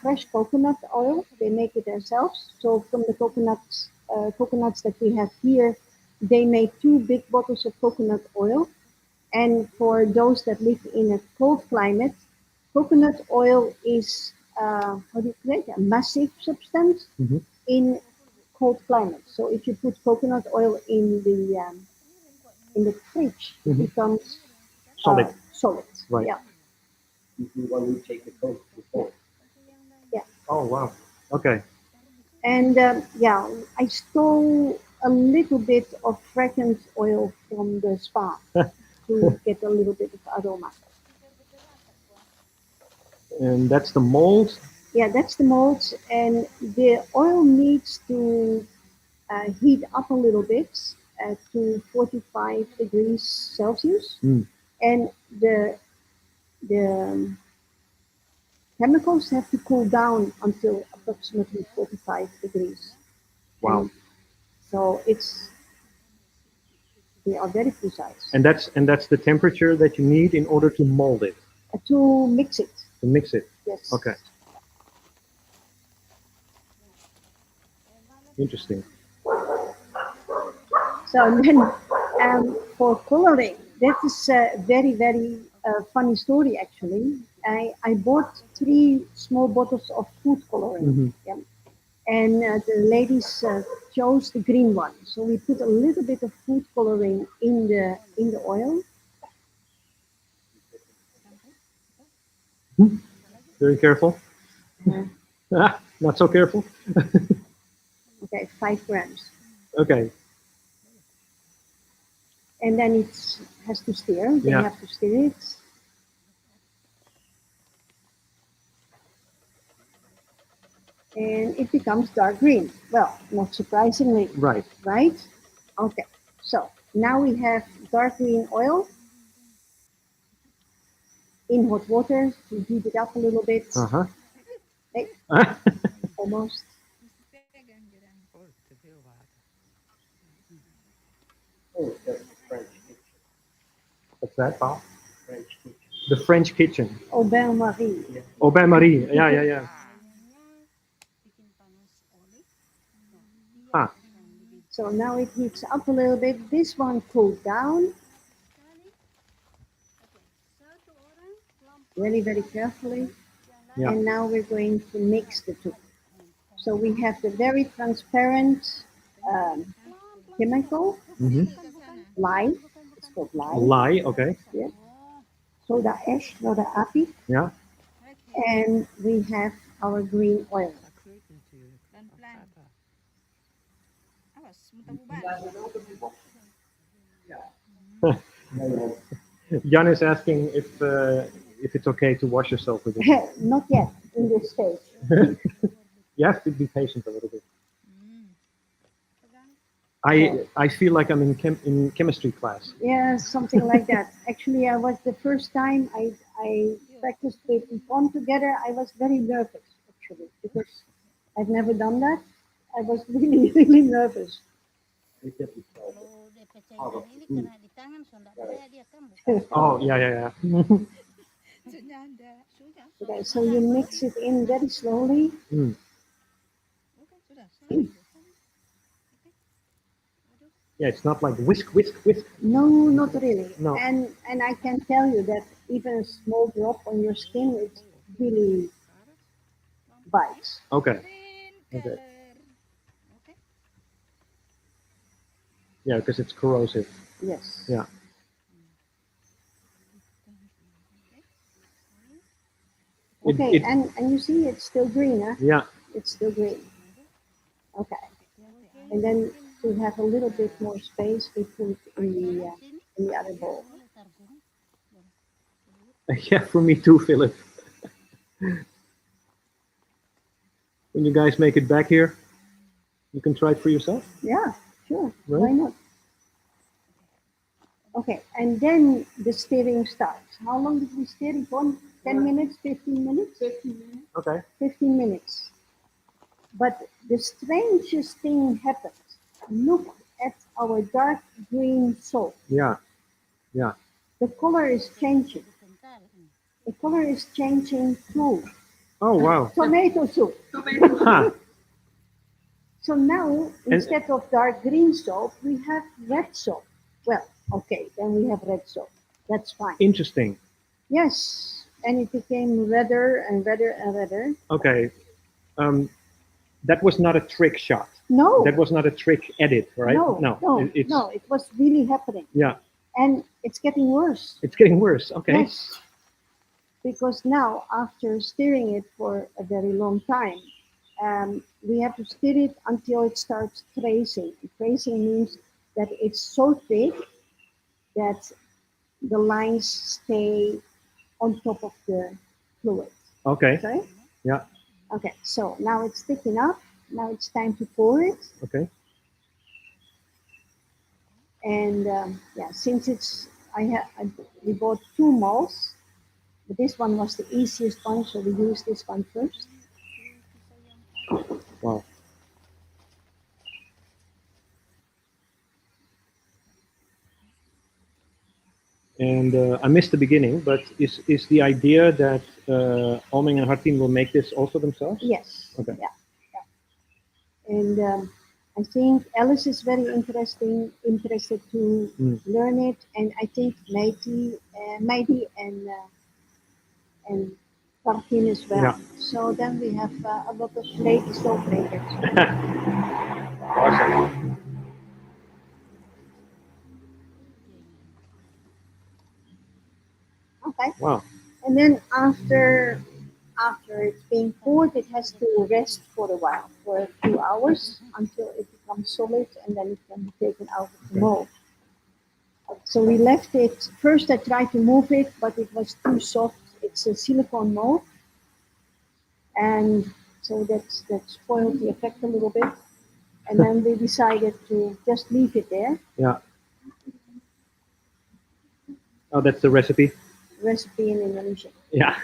[SPEAKER 1] fresh coconut oil. They make it themselves. So from the coconuts that we have here, they made 2 big bottles of coconut oil. And for those that live in a cold climate, coconut oil is how do you say it? A massive substance
[SPEAKER 2] Mhm.
[SPEAKER 1] in cold climate. So if you put coconut oil in the fridge, it
[SPEAKER 2] Mhm.
[SPEAKER 1] becomes
[SPEAKER 2] Solid.
[SPEAKER 1] solid.
[SPEAKER 2] Right.
[SPEAKER 1] Yeah.
[SPEAKER 4] You want to take the coat before.
[SPEAKER 2] Oh, wow. Okay.
[SPEAKER 1] And yeah, I stole a little bit of fragrance oil from the spa to get a little bit of aroma.
[SPEAKER 2] And that's the mold.
[SPEAKER 1] Yeah, that's the mold, and the oil needs to heat up a little bit to 45 degrees Celsius,
[SPEAKER 2] Mm.
[SPEAKER 1] and the chemicals have to cool down until approximately 45 degrees.
[SPEAKER 2] Wow.
[SPEAKER 1] And so they are very precise.
[SPEAKER 2] And that's the temperature that you need in order to mold it,
[SPEAKER 1] To mix it,
[SPEAKER 2] to mix it.
[SPEAKER 1] yes.
[SPEAKER 2] Okay. Interesting.
[SPEAKER 1] So then, for coloring, that is a very, very funny story actually. I bought 3 small bottles of food coloring,
[SPEAKER 2] Mhm.
[SPEAKER 1] yeah, and the ladies chose the green one. So we put a little bit of food coloring in the oil.
[SPEAKER 2] Very careful. Not so careful.
[SPEAKER 1] Okay, 5 grams,
[SPEAKER 2] Okay.
[SPEAKER 1] and then it has to stir. They
[SPEAKER 2] Yeah.
[SPEAKER 1] have to stir it. And it becomes dark green. Well, not surprisingly,
[SPEAKER 2] Right.
[SPEAKER 1] right? Okay, so now we have dark green oil in hot water to heat it up a little bit.
[SPEAKER 2] Uh-huh.
[SPEAKER 1] Hey, almost.
[SPEAKER 4] Oh, that's French kitchen.
[SPEAKER 2] What's that, Paul?
[SPEAKER 4] French kitchen.
[SPEAKER 2] The French kitchen.
[SPEAKER 1] Au bain marie.
[SPEAKER 2] Au bain Marie. Yeah, yeah, yeah. Ah,
[SPEAKER 1] So now it heats up a little bit. This one cooled down very, very carefully.
[SPEAKER 2] yeah.
[SPEAKER 1] And now we're going to mix the two. So we have the very transparent chemical,
[SPEAKER 2] Mhm.
[SPEAKER 1] lye. It's called lye.
[SPEAKER 2] Lye. Okay.
[SPEAKER 1] Yeah. Soda ash, soda api.
[SPEAKER 2] Yeah.
[SPEAKER 1] And we have our green oil.
[SPEAKER 2] Jan is asking if it's okay to wash yourself with it.
[SPEAKER 1] Not yet in this stage.
[SPEAKER 2] You have to be patient a little bit. I feel like I'm in chemistry class.
[SPEAKER 1] Yeah, something like that. Actually, I was the first time I practiced with Yvonne together. I was very nervous, actually, because I've never done that. I was really, really nervous.
[SPEAKER 4] Look at the color.
[SPEAKER 5] Kalau DPC ini kena di tangan, so nggak boleh dia kan
[SPEAKER 2] Oh, yeah, yeah, yeah.
[SPEAKER 1] Okay, so you mix it in very slowly.
[SPEAKER 2] Mm. Yeah, Yeah, it's not like whisk, whisk, whisk.
[SPEAKER 1] No, not really.
[SPEAKER 2] No.
[SPEAKER 1] And I can tell you that even a small drop on your skin, it really bites.
[SPEAKER 2] Okay.
[SPEAKER 5] Green
[SPEAKER 2] Okay.
[SPEAKER 5] color. Okay.
[SPEAKER 2] Yeah, because it's corrosive.
[SPEAKER 1] Yes.
[SPEAKER 2] Yeah. It-
[SPEAKER 1] Okay,
[SPEAKER 2] it-
[SPEAKER 1] and you see it's still green, huh?
[SPEAKER 2] Yeah.
[SPEAKER 1] It's still green. Okay. And then to have a little bit more space, we put in the other bowl.
[SPEAKER 2] Yeah, for me too, Philip. When you guys make it back here, you can try it for yourself.
[SPEAKER 1] Yeah, sure.
[SPEAKER 2] Right.
[SPEAKER 1] Why not? Okay, and then the stirring starts. How long did we stir it for? 10 minutes, 15 minutes?
[SPEAKER 3] 15 minutes.
[SPEAKER 2] Okay.
[SPEAKER 1] 15 minutes. But the strangest thing happened. Look at our dark green soap.
[SPEAKER 2] Yeah. Yeah.
[SPEAKER 1] The color is changing. The color is changing to
[SPEAKER 2] Oh wow.
[SPEAKER 1] tomato soup.
[SPEAKER 3] Tomato.
[SPEAKER 2] Ha.
[SPEAKER 1] So now, instead of dark green soap, we have red soap. Well, okay, then we have red soap. That's fine.
[SPEAKER 2] Interesting.
[SPEAKER 1] Yes, and it became redder and redder and redder.
[SPEAKER 2] Okay. That was not a trick shot.
[SPEAKER 1] No,
[SPEAKER 2] That was not a trick edit, right?
[SPEAKER 1] no,
[SPEAKER 2] It's
[SPEAKER 1] no, it was really happening.
[SPEAKER 2] yeah.
[SPEAKER 1] And it's getting worse.
[SPEAKER 2] It's getting worse. Okay.
[SPEAKER 1] Yes, because now after stirring it for a very long time, we have to stir it until it starts tracing. Tracing means that it's so thick that the lines stay on top of the fluid.
[SPEAKER 2] Okay.
[SPEAKER 1] Sorry?
[SPEAKER 2] Yeah.
[SPEAKER 1] Okay, so now it's thick enough. Now it's time to pour it.
[SPEAKER 2] Okay.
[SPEAKER 1] And yeah, since we bought 2 molds, but this one was the easiest one, so we used this one first.
[SPEAKER 2] Wow. And I missed the beginning, but is the idea that Alming and Hartien will make this also themselves?
[SPEAKER 1] Yes.
[SPEAKER 2] Okay.
[SPEAKER 1] Yeah. Yeah. And I think Alice is very interested to learn it, and I think Meidi and Martin as well.
[SPEAKER 2] Yeah.
[SPEAKER 1] So then we have a lot of ladies soap makers.
[SPEAKER 2] Awesome.
[SPEAKER 1] Okay.
[SPEAKER 2] Wow.
[SPEAKER 1] And then after it's being poured, it has to rest for a while, for a few hours until it becomes solid, and then it can be taken out of the mold. So we left it. First, I tried to move it, but it was too soft. It's a silicone mold, and so that spoiled the effect a little bit. And then we decided to just leave it there.
[SPEAKER 2] Yeah. Oh, that's the recipe.
[SPEAKER 1] Recipe in Indonesian.
[SPEAKER 2] Yeah.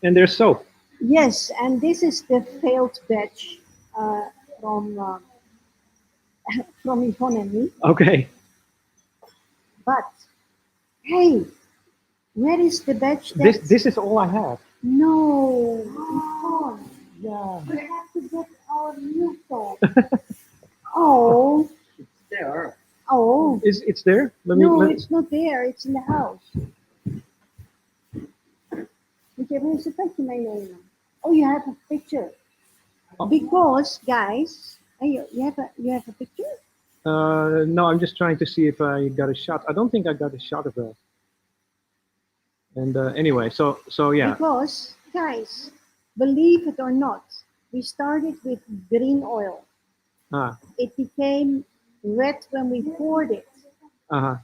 [SPEAKER 2] And there's soap.
[SPEAKER 1] Yes, and this is the failed batch from from Yvonne and me.
[SPEAKER 2] Okay.
[SPEAKER 1] But hey, where is the batch?
[SPEAKER 2] This is all I have.
[SPEAKER 1] No, Yvonne,
[SPEAKER 2] Yeah.
[SPEAKER 1] we have to get our new soap. Oh,
[SPEAKER 4] There.
[SPEAKER 1] oh.
[SPEAKER 2] It's there?
[SPEAKER 1] No, it's not there. It's in the house. Moet je even een servetje meenemen? Oh, you have a picture. Because, guys, you have a picture?
[SPEAKER 2] No, I'm just trying to see if I got a shot. I don't think I got a shot of that. And anyway, so yeah.
[SPEAKER 1] Because, guys, believe it or not, we started with green oil.
[SPEAKER 2] Ah.
[SPEAKER 1] It became red when we poured it.
[SPEAKER 2] Uh-huh.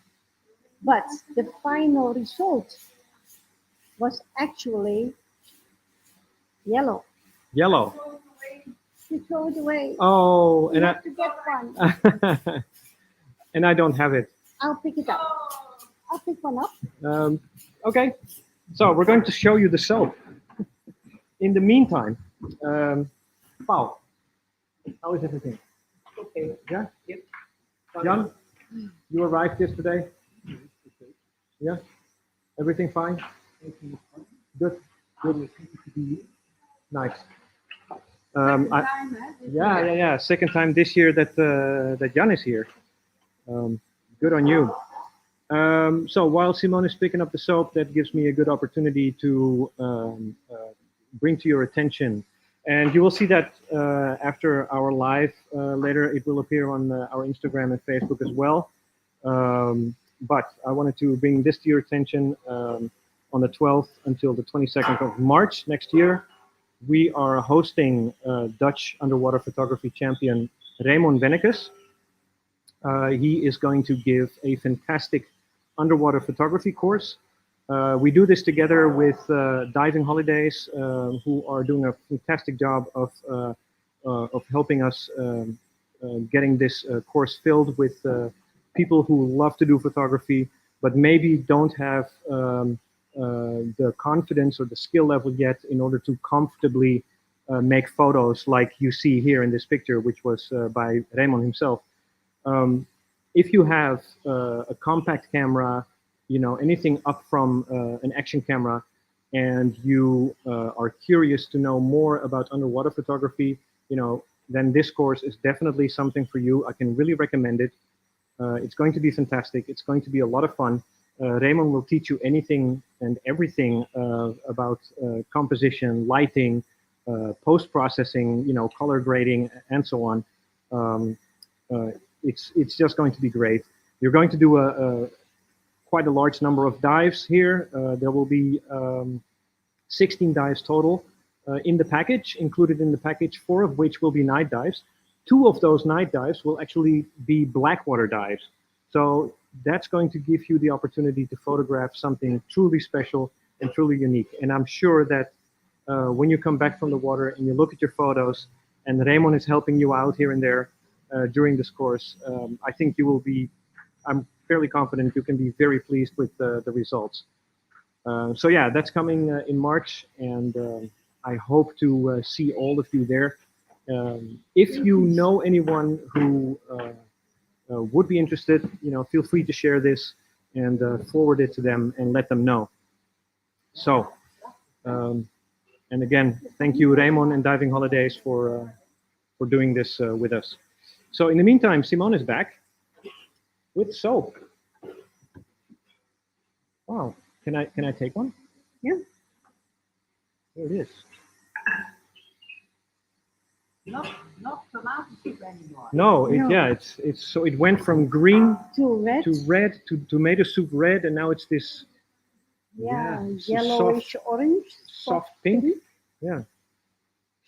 [SPEAKER 1] But the final result was actually yellow.
[SPEAKER 2] Yellow.
[SPEAKER 1] You throw it away.
[SPEAKER 2] Oh,
[SPEAKER 1] You
[SPEAKER 2] and
[SPEAKER 1] have to get one.
[SPEAKER 2] and I don't have it.
[SPEAKER 1] I'll pick it up. I'll pick one up.
[SPEAKER 2] Okay, so we're going to show you the soap. In the meantime, Paul, how is everything?
[SPEAKER 4] Okay.
[SPEAKER 2] Yeah,
[SPEAKER 4] Yep.
[SPEAKER 2] Jan, you arrived yesterday. Yeah, everything fine. Good, good, nice.
[SPEAKER 3] Second time, hè?
[SPEAKER 2] Yeah. Second time this year that Jan is here. Good on you. So while Simone is picking up the soap, that gives me a good opportunity to bring to your attention. And you will see that after our live later, it will appear on our Instagram and Facebook as well. But I wanted to bring this to your attention. On the 12th until the 22nd of March next year, we are hosting Dutch underwater photography champion Raymond Bennekes. He is going to give a fantastic underwater photography course. We do this together with Diving Holidays, who are doing a fantastic job of helping us getting this course filled with people who love to do photography, but maybe don't have the confidence or the skill level yet in order to comfortably make photos like you see here in this picture, which was by Raymond himself. If you have a compact camera, you know, anything up from an action camera, and you are curious to know more about underwater photography, you know, then this course is definitely something for you. I can really recommend it. It's going to be fantastic. It's going to be a lot of fun. Raymond will teach you anything and everything about composition, lighting, post-processing, you know, color grading, and so on. It's just going to be great. You're going to do quite a large number of dives here. There will be 16 dives total in the package, included in the package, 4 of which will be night dives. 2 of those night dives will actually be blackwater dives. So that's going to give you the opportunity to photograph something truly special and truly unique. And I'm sure that when you come back from the water and you look at your photos, and Raymond is helping you out here and there during this course, I think you will be, I'm fairly confident you can be very pleased with the results. So yeah, that's coming in March, and I hope to see all of you there. If you know anyone who would be interested, you know, feel free to share this and forward it to them and let them know. So, and again, thank you, Raymond and Diving Holidays, for doing this with us. So in the meantime, Simone is back with soap. Wow, can I take one?
[SPEAKER 1] Yeah.
[SPEAKER 2] There it is.
[SPEAKER 3] Not tomato soup anymore.
[SPEAKER 2] No,
[SPEAKER 1] No.
[SPEAKER 2] yeah, it's so it went from green
[SPEAKER 1] To red.
[SPEAKER 2] to red to tomato soup red, and now it's this
[SPEAKER 1] Yeah,
[SPEAKER 2] it's a
[SPEAKER 1] yellowish orange.
[SPEAKER 2] soft pink. Yeah,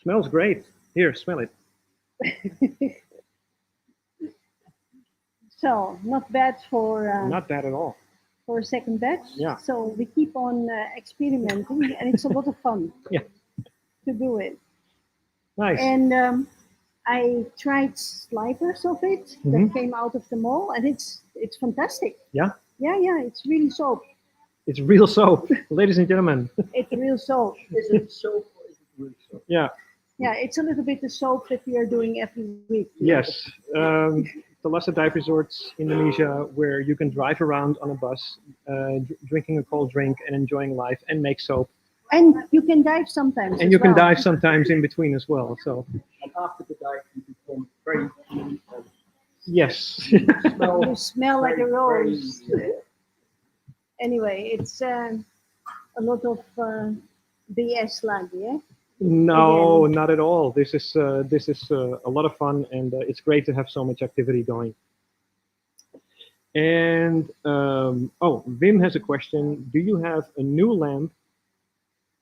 [SPEAKER 2] smells great. Here, smell it.
[SPEAKER 1] So not bad for
[SPEAKER 2] Not bad at all.
[SPEAKER 1] for a second batch.
[SPEAKER 2] Yeah.
[SPEAKER 1] So we keep on experimenting, and it's a lot of fun.
[SPEAKER 2] Yeah.
[SPEAKER 1] To do it.
[SPEAKER 2] Nice.
[SPEAKER 1] And I tried slivers of it
[SPEAKER 2] Mhm.
[SPEAKER 1] that came out of the mall, and it's fantastic.
[SPEAKER 2] Yeah?
[SPEAKER 1] Yeah, it's really soap.
[SPEAKER 2] It's real soap, ladies and gentlemen.
[SPEAKER 1] It's real soap.
[SPEAKER 4] Is it soap or is it real soap?
[SPEAKER 2] Yeah.
[SPEAKER 1] Yeah, it's a little bit the soap that we are doing every week.
[SPEAKER 2] Yes. Thalassa Dive Resorts, Indonesia, where you can drive around on a bus, drinking a cold drink and enjoying life, and make soap.
[SPEAKER 1] And you can dive sometimes.
[SPEAKER 2] And
[SPEAKER 1] as
[SPEAKER 2] you can
[SPEAKER 1] well.
[SPEAKER 2] dive sometimes in between as well. So
[SPEAKER 4] And after the dive, you become very clean and
[SPEAKER 2] yes.
[SPEAKER 4] smell.
[SPEAKER 1] You smell like a
[SPEAKER 4] very,
[SPEAKER 1] rose.
[SPEAKER 4] very-
[SPEAKER 1] Anyway, it's a lot of BS land, yeah?
[SPEAKER 2] No,
[SPEAKER 1] Again.
[SPEAKER 2] not at all. This is a lot of fun, and it's great to have so much activity going. And oh, Wim has a question. Do you have a new lamp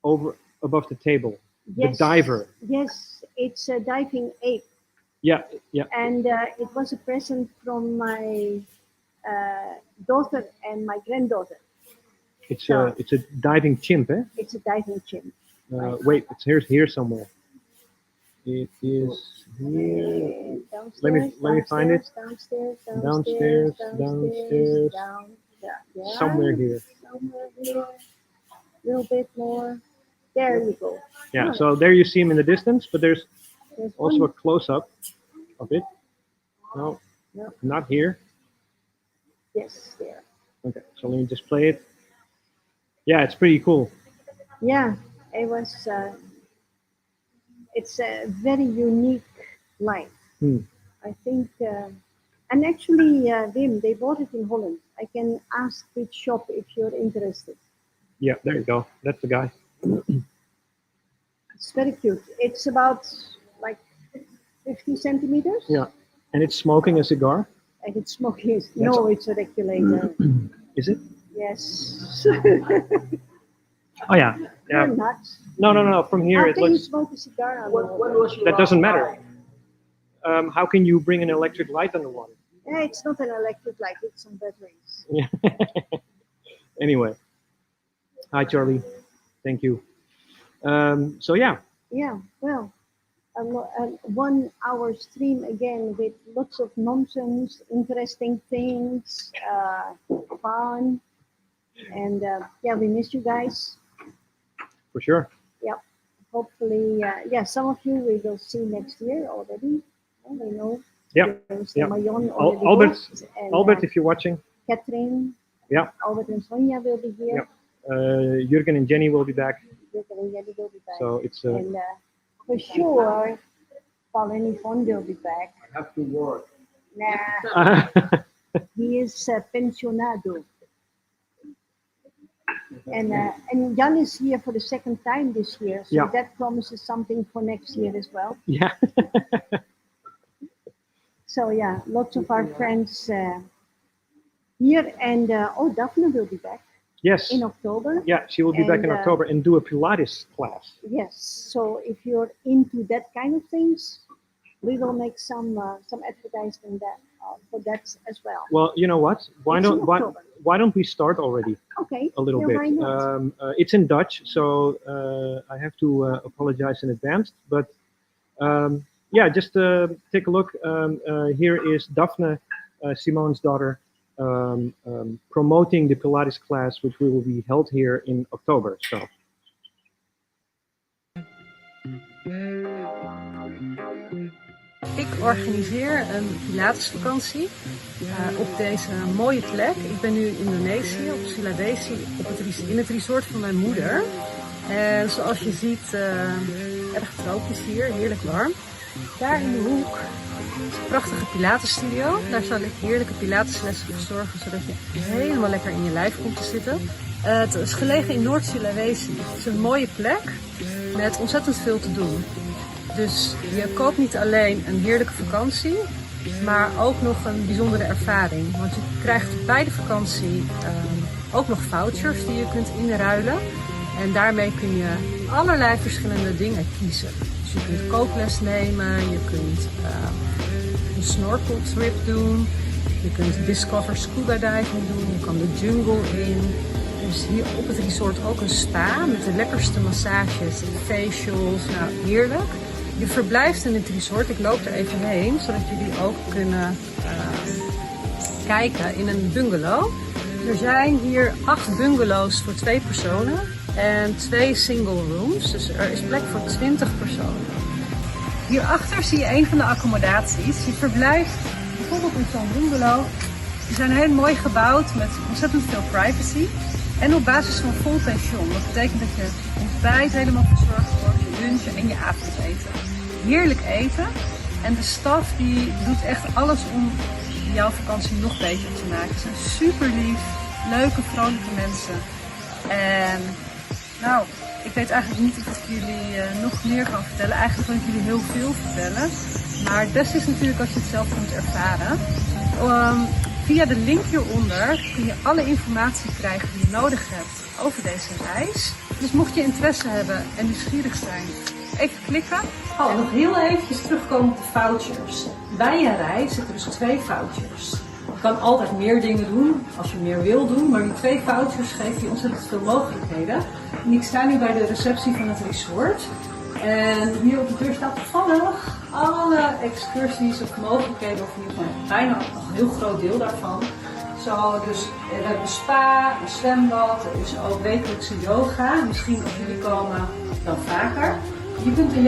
[SPEAKER 2] over above the table?
[SPEAKER 1] Yes.
[SPEAKER 2] The diver.
[SPEAKER 1] Yes, it's a diving ape.
[SPEAKER 2] Yeah, yeah.
[SPEAKER 1] And it was a present from my daughter and my granddaughter.
[SPEAKER 2] It's a diving chimp, eh?
[SPEAKER 1] It's a diving chimp.
[SPEAKER 2] Wait, it's here somewhere. It is here.
[SPEAKER 1] Downstairs,
[SPEAKER 2] Let me find it.
[SPEAKER 1] Downstairs,
[SPEAKER 2] Downstairs.
[SPEAKER 1] down, yeah,
[SPEAKER 2] Somewhere here.
[SPEAKER 1] Somewhere here. A little bit more. There you go.
[SPEAKER 2] Yeah. So there you see him in the distance, but there's
[SPEAKER 1] There's
[SPEAKER 2] also a
[SPEAKER 1] one.
[SPEAKER 2] close-up of it. No,
[SPEAKER 1] No.
[SPEAKER 2] not here.
[SPEAKER 1] Yes, there.
[SPEAKER 2] Okay, so let me just play it. Yeah, it's pretty cool.
[SPEAKER 1] Yeah, it was. It's a very unique light.
[SPEAKER 2] Hmm.
[SPEAKER 1] I think And actually, Wim, they bought it in Holland. I can ask which shop if you're interested.
[SPEAKER 2] Yeah, there you go. That's the guy.
[SPEAKER 1] It's very cute. It's about like 50 centimeters.
[SPEAKER 2] Yeah. And it's smoking a cigar.
[SPEAKER 1] And it's smoking. No, it's a regulator.
[SPEAKER 2] Is it?
[SPEAKER 1] Yes.
[SPEAKER 2] Oh yeah.
[SPEAKER 1] You're
[SPEAKER 2] Yeah.
[SPEAKER 1] nuts.
[SPEAKER 2] No. From here
[SPEAKER 1] How
[SPEAKER 2] it
[SPEAKER 1] can you
[SPEAKER 2] looks.
[SPEAKER 1] smoke a cigar on
[SPEAKER 4] What
[SPEAKER 1] water?
[SPEAKER 4] was your
[SPEAKER 2] That doesn't
[SPEAKER 4] last
[SPEAKER 2] matter.
[SPEAKER 4] buy?
[SPEAKER 2] How can you bring an electric light underwater?
[SPEAKER 1] Yeah, it's not an electric light, it's some batteries.
[SPEAKER 2] Yeah. Anyway. Hi, Charlie. Thank you. So yeah.
[SPEAKER 1] Yeah, well, a 1 hour stream again with lots of nonsense, interesting things, fun. And yeah, we miss you guys.
[SPEAKER 2] For sure.
[SPEAKER 1] Hopefully, yeah, some of you we will see next year already. And we know.
[SPEAKER 2] Yeah,
[SPEAKER 1] There's
[SPEAKER 2] yeah.
[SPEAKER 1] Marion already
[SPEAKER 2] Albert,
[SPEAKER 1] booked, and,
[SPEAKER 2] Albert, if you're watching,
[SPEAKER 1] Catherine.
[SPEAKER 2] Yeah.
[SPEAKER 1] Albert and Sonja will be here.
[SPEAKER 2] Jurgen and Jenny will be back.
[SPEAKER 1] Jurgen and Jenny will be back.
[SPEAKER 2] So it's
[SPEAKER 1] And for sure, Paul and Yvonne will be back.
[SPEAKER 4] I have to work.
[SPEAKER 1] Nah, he is pensionado. And Jan is here for the second time this year, so
[SPEAKER 2] Yeah.
[SPEAKER 1] that promises something for next year as well.
[SPEAKER 2] yeah.
[SPEAKER 1] So yeah, lots of our friends here, and oh, Daphne will be back
[SPEAKER 2] Yes.
[SPEAKER 1] in October.
[SPEAKER 2] Yeah, she will be back in
[SPEAKER 1] And,
[SPEAKER 2] October and do a Pilates class.
[SPEAKER 1] Yes, so if you're into that kind of things, we will make some advertisement for that as well.
[SPEAKER 2] Well, you know what? Why
[SPEAKER 1] It's in
[SPEAKER 2] don't
[SPEAKER 1] October.
[SPEAKER 2] why don't we start already
[SPEAKER 1] Okay,
[SPEAKER 2] a little
[SPEAKER 1] yeah,
[SPEAKER 2] bit?
[SPEAKER 1] why not?
[SPEAKER 2] It's in Dutch, so I have to apologize in advance. But yeah, just take a look. Here is Daphne, Simone's daughter, promoting the Pilates class, which will be held here in October. So.
[SPEAKER 6] Ik organiseer een Pilatesvakantie op deze mooie plek. Ik ben nu in Indonesië, op Sulawesi, in het resort van mijn moeder. En zoals je ziet, erg tropisch hier, heerlijk warm. Daar in de hoek is een prachtige Pilatesstudio. Daar zal ik heerlijke Pilateslessen verzorgen, zodat je helemaal lekker in je lijf komt te zitten. Het is gelegen in Noord-Sulawesi. Het is een mooie plek met ontzettend veel te doen. Dus je koopt niet alleen een heerlijke vakantie, maar ook nog een bijzondere ervaring. Want je krijgt bij de vakantie ook nog vouchers die je kunt inruilen. En daarmee kun je allerlei verschillende dingen kiezen. Dus je kunt kookles nemen, je kunt een snorkeltrip doen, je kunt discover scuba diving doen, je kan de jungle in. Er is hier op het resort ook een spa met de lekkerste massages, facials, nou heerlijk. Je verblijft in het resort, ik loop er even heen, zodat jullie ook kunnen kijken in een bungalow. Er zijn hier 8 bungalows voor 2 personen en 2 single rooms, dus er is plek voor 20 personen. Hierachter zie je een van de accommodaties. Je verblijft bijvoorbeeld in zo'n bungalow. Die zijn heel mooi gebouwd met ontzettend veel privacy. En op basis van vol pension. Dat betekent dat je ontbijt helemaal verzorgd wordt, je lunch en je avondeten. Heerlijk eten. En de staf die doet echt alles om jouw vakantie nog beter te maken. Ze zijn super lief, leuke, vrolijke mensen. En nou, ik weet eigenlijk niet of ik jullie nog meer kan vertellen. Eigenlijk wil ik jullie heel veel vertellen. Maar het beste is natuurlijk als je het zelf kunt ervaren. Via de link hieronder kun je alle informatie krijgen die je nodig hebt over deze reis. Dus mocht je interesse hebben en nieuwsgierig zijn, even klikken. Oh, nog heel eventjes terugkomen op de vouchers. Bij je reis zitten dus 2 vouchers. Je kan altijd meer dingen doen als je meer wil doen, maar die 2 vouchers geven je ontzettend veel mogelijkheden. En ik sta nu bij de receptie van het resort. En hier op de deur staat toevallig alle excursies of mogelijkheden, of in ieder geval bijna een heel groot deel daarvan. Zo, dus we hebben een spa, een zwembad, er is ook wekelijkse yoga. Misschien als jullie komen dan vaker. Je kunt de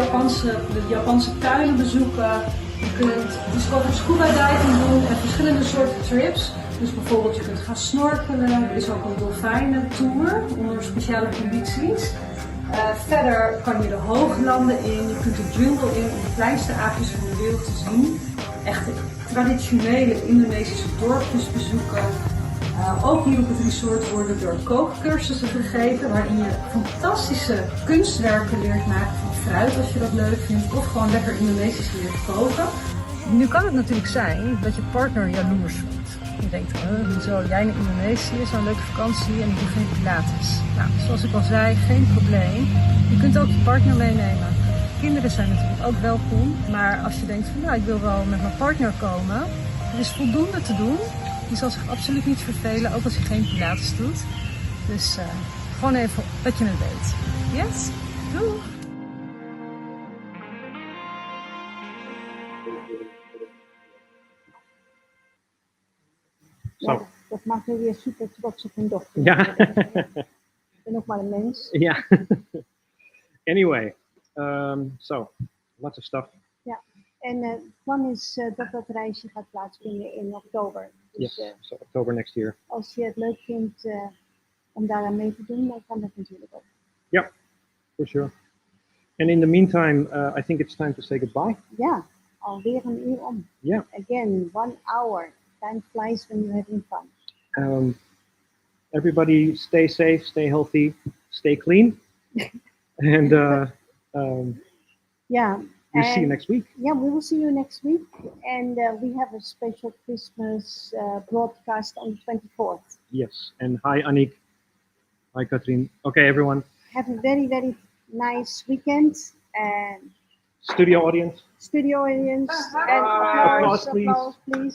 [SPEAKER 6] Japanse tuinen bezoeken. Je kunt discover scuba diving doen en verschillende soorten trips. Dus bijvoorbeeld je kunt gaan snorkelen. Er is ook een dolfijnentour onder speciale condities. Verder kan je de hooglanden in, je kunt de jungle in om de kleinste aapjes van de wereld te zien. Echt traditionele Indonesische dorpjes bezoeken. Ook hier op het resort worden er kookcursussen gegeven waarin je fantastische kunstwerken leert maken van fruit als je dat leuk vindt. Of gewoon lekker Indonesisch leert koken. Nu kan het natuurlijk zijn dat je partner jaloers wordt. Je denkt, hoezo jij in Indonesië, zo'n leuke vakantie en ik doe geen Pilates. Nou, zoals ik al zei, geen probleem. Je kunt ook je partner meenemen. Kinderen zijn natuurlijk ook welkom. Maar als je denkt van, ik wil wel met mijn partner komen. Er is voldoende te doen. Je zal zich absoluut niet vervelen, ook als je geen Pilates doet. Dus gewoon even dat je het weet. Yes? Doei!
[SPEAKER 1] Ja,
[SPEAKER 2] Zo.
[SPEAKER 1] dat maakt me weer super trots op hun dochter.
[SPEAKER 2] Ja.
[SPEAKER 1] Ik ben ook maar een mens.
[SPEAKER 2] Yeah. Anyway, so lots of stuff.
[SPEAKER 1] En het plan is dat dat reisje gaat plaatsvinden in oktober. Dus
[SPEAKER 2] Yes, so October next year.
[SPEAKER 1] als je het leuk vindt om daaraan mee te doen, dan kan dat natuurlijk ook.
[SPEAKER 2] For sure. And in the meantime, I think it's time to say goodbye.
[SPEAKER 1] Ja, alweer een uur om.
[SPEAKER 2] Yeah.
[SPEAKER 1] Again, 1 hour. Time flies when you're having fun.
[SPEAKER 2] Everybody stay safe, stay healthy, stay clean. And
[SPEAKER 1] Yeah.
[SPEAKER 2] we'll see you
[SPEAKER 1] and-
[SPEAKER 2] next week.
[SPEAKER 1] Yeah, we will see you next week. And we have a special Christmas broadcast on the 24th.
[SPEAKER 2] Yes. And hi, Anik. Hi, Katrien. Okay, everyone.
[SPEAKER 1] Have a very, very nice weekend. And
[SPEAKER 2] Studio audience.
[SPEAKER 1] studio audience. And applause,
[SPEAKER 2] Applause, please.
[SPEAKER 1] applause, please.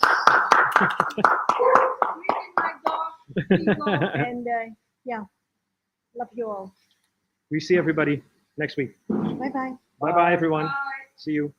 [SPEAKER 1] And yeah, love you all.
[SPEAKER 2] We see everybody next week.
[SPEAKER 1] Bye-bye.
[SPEAKER 2] Bye bye, everyone. See you.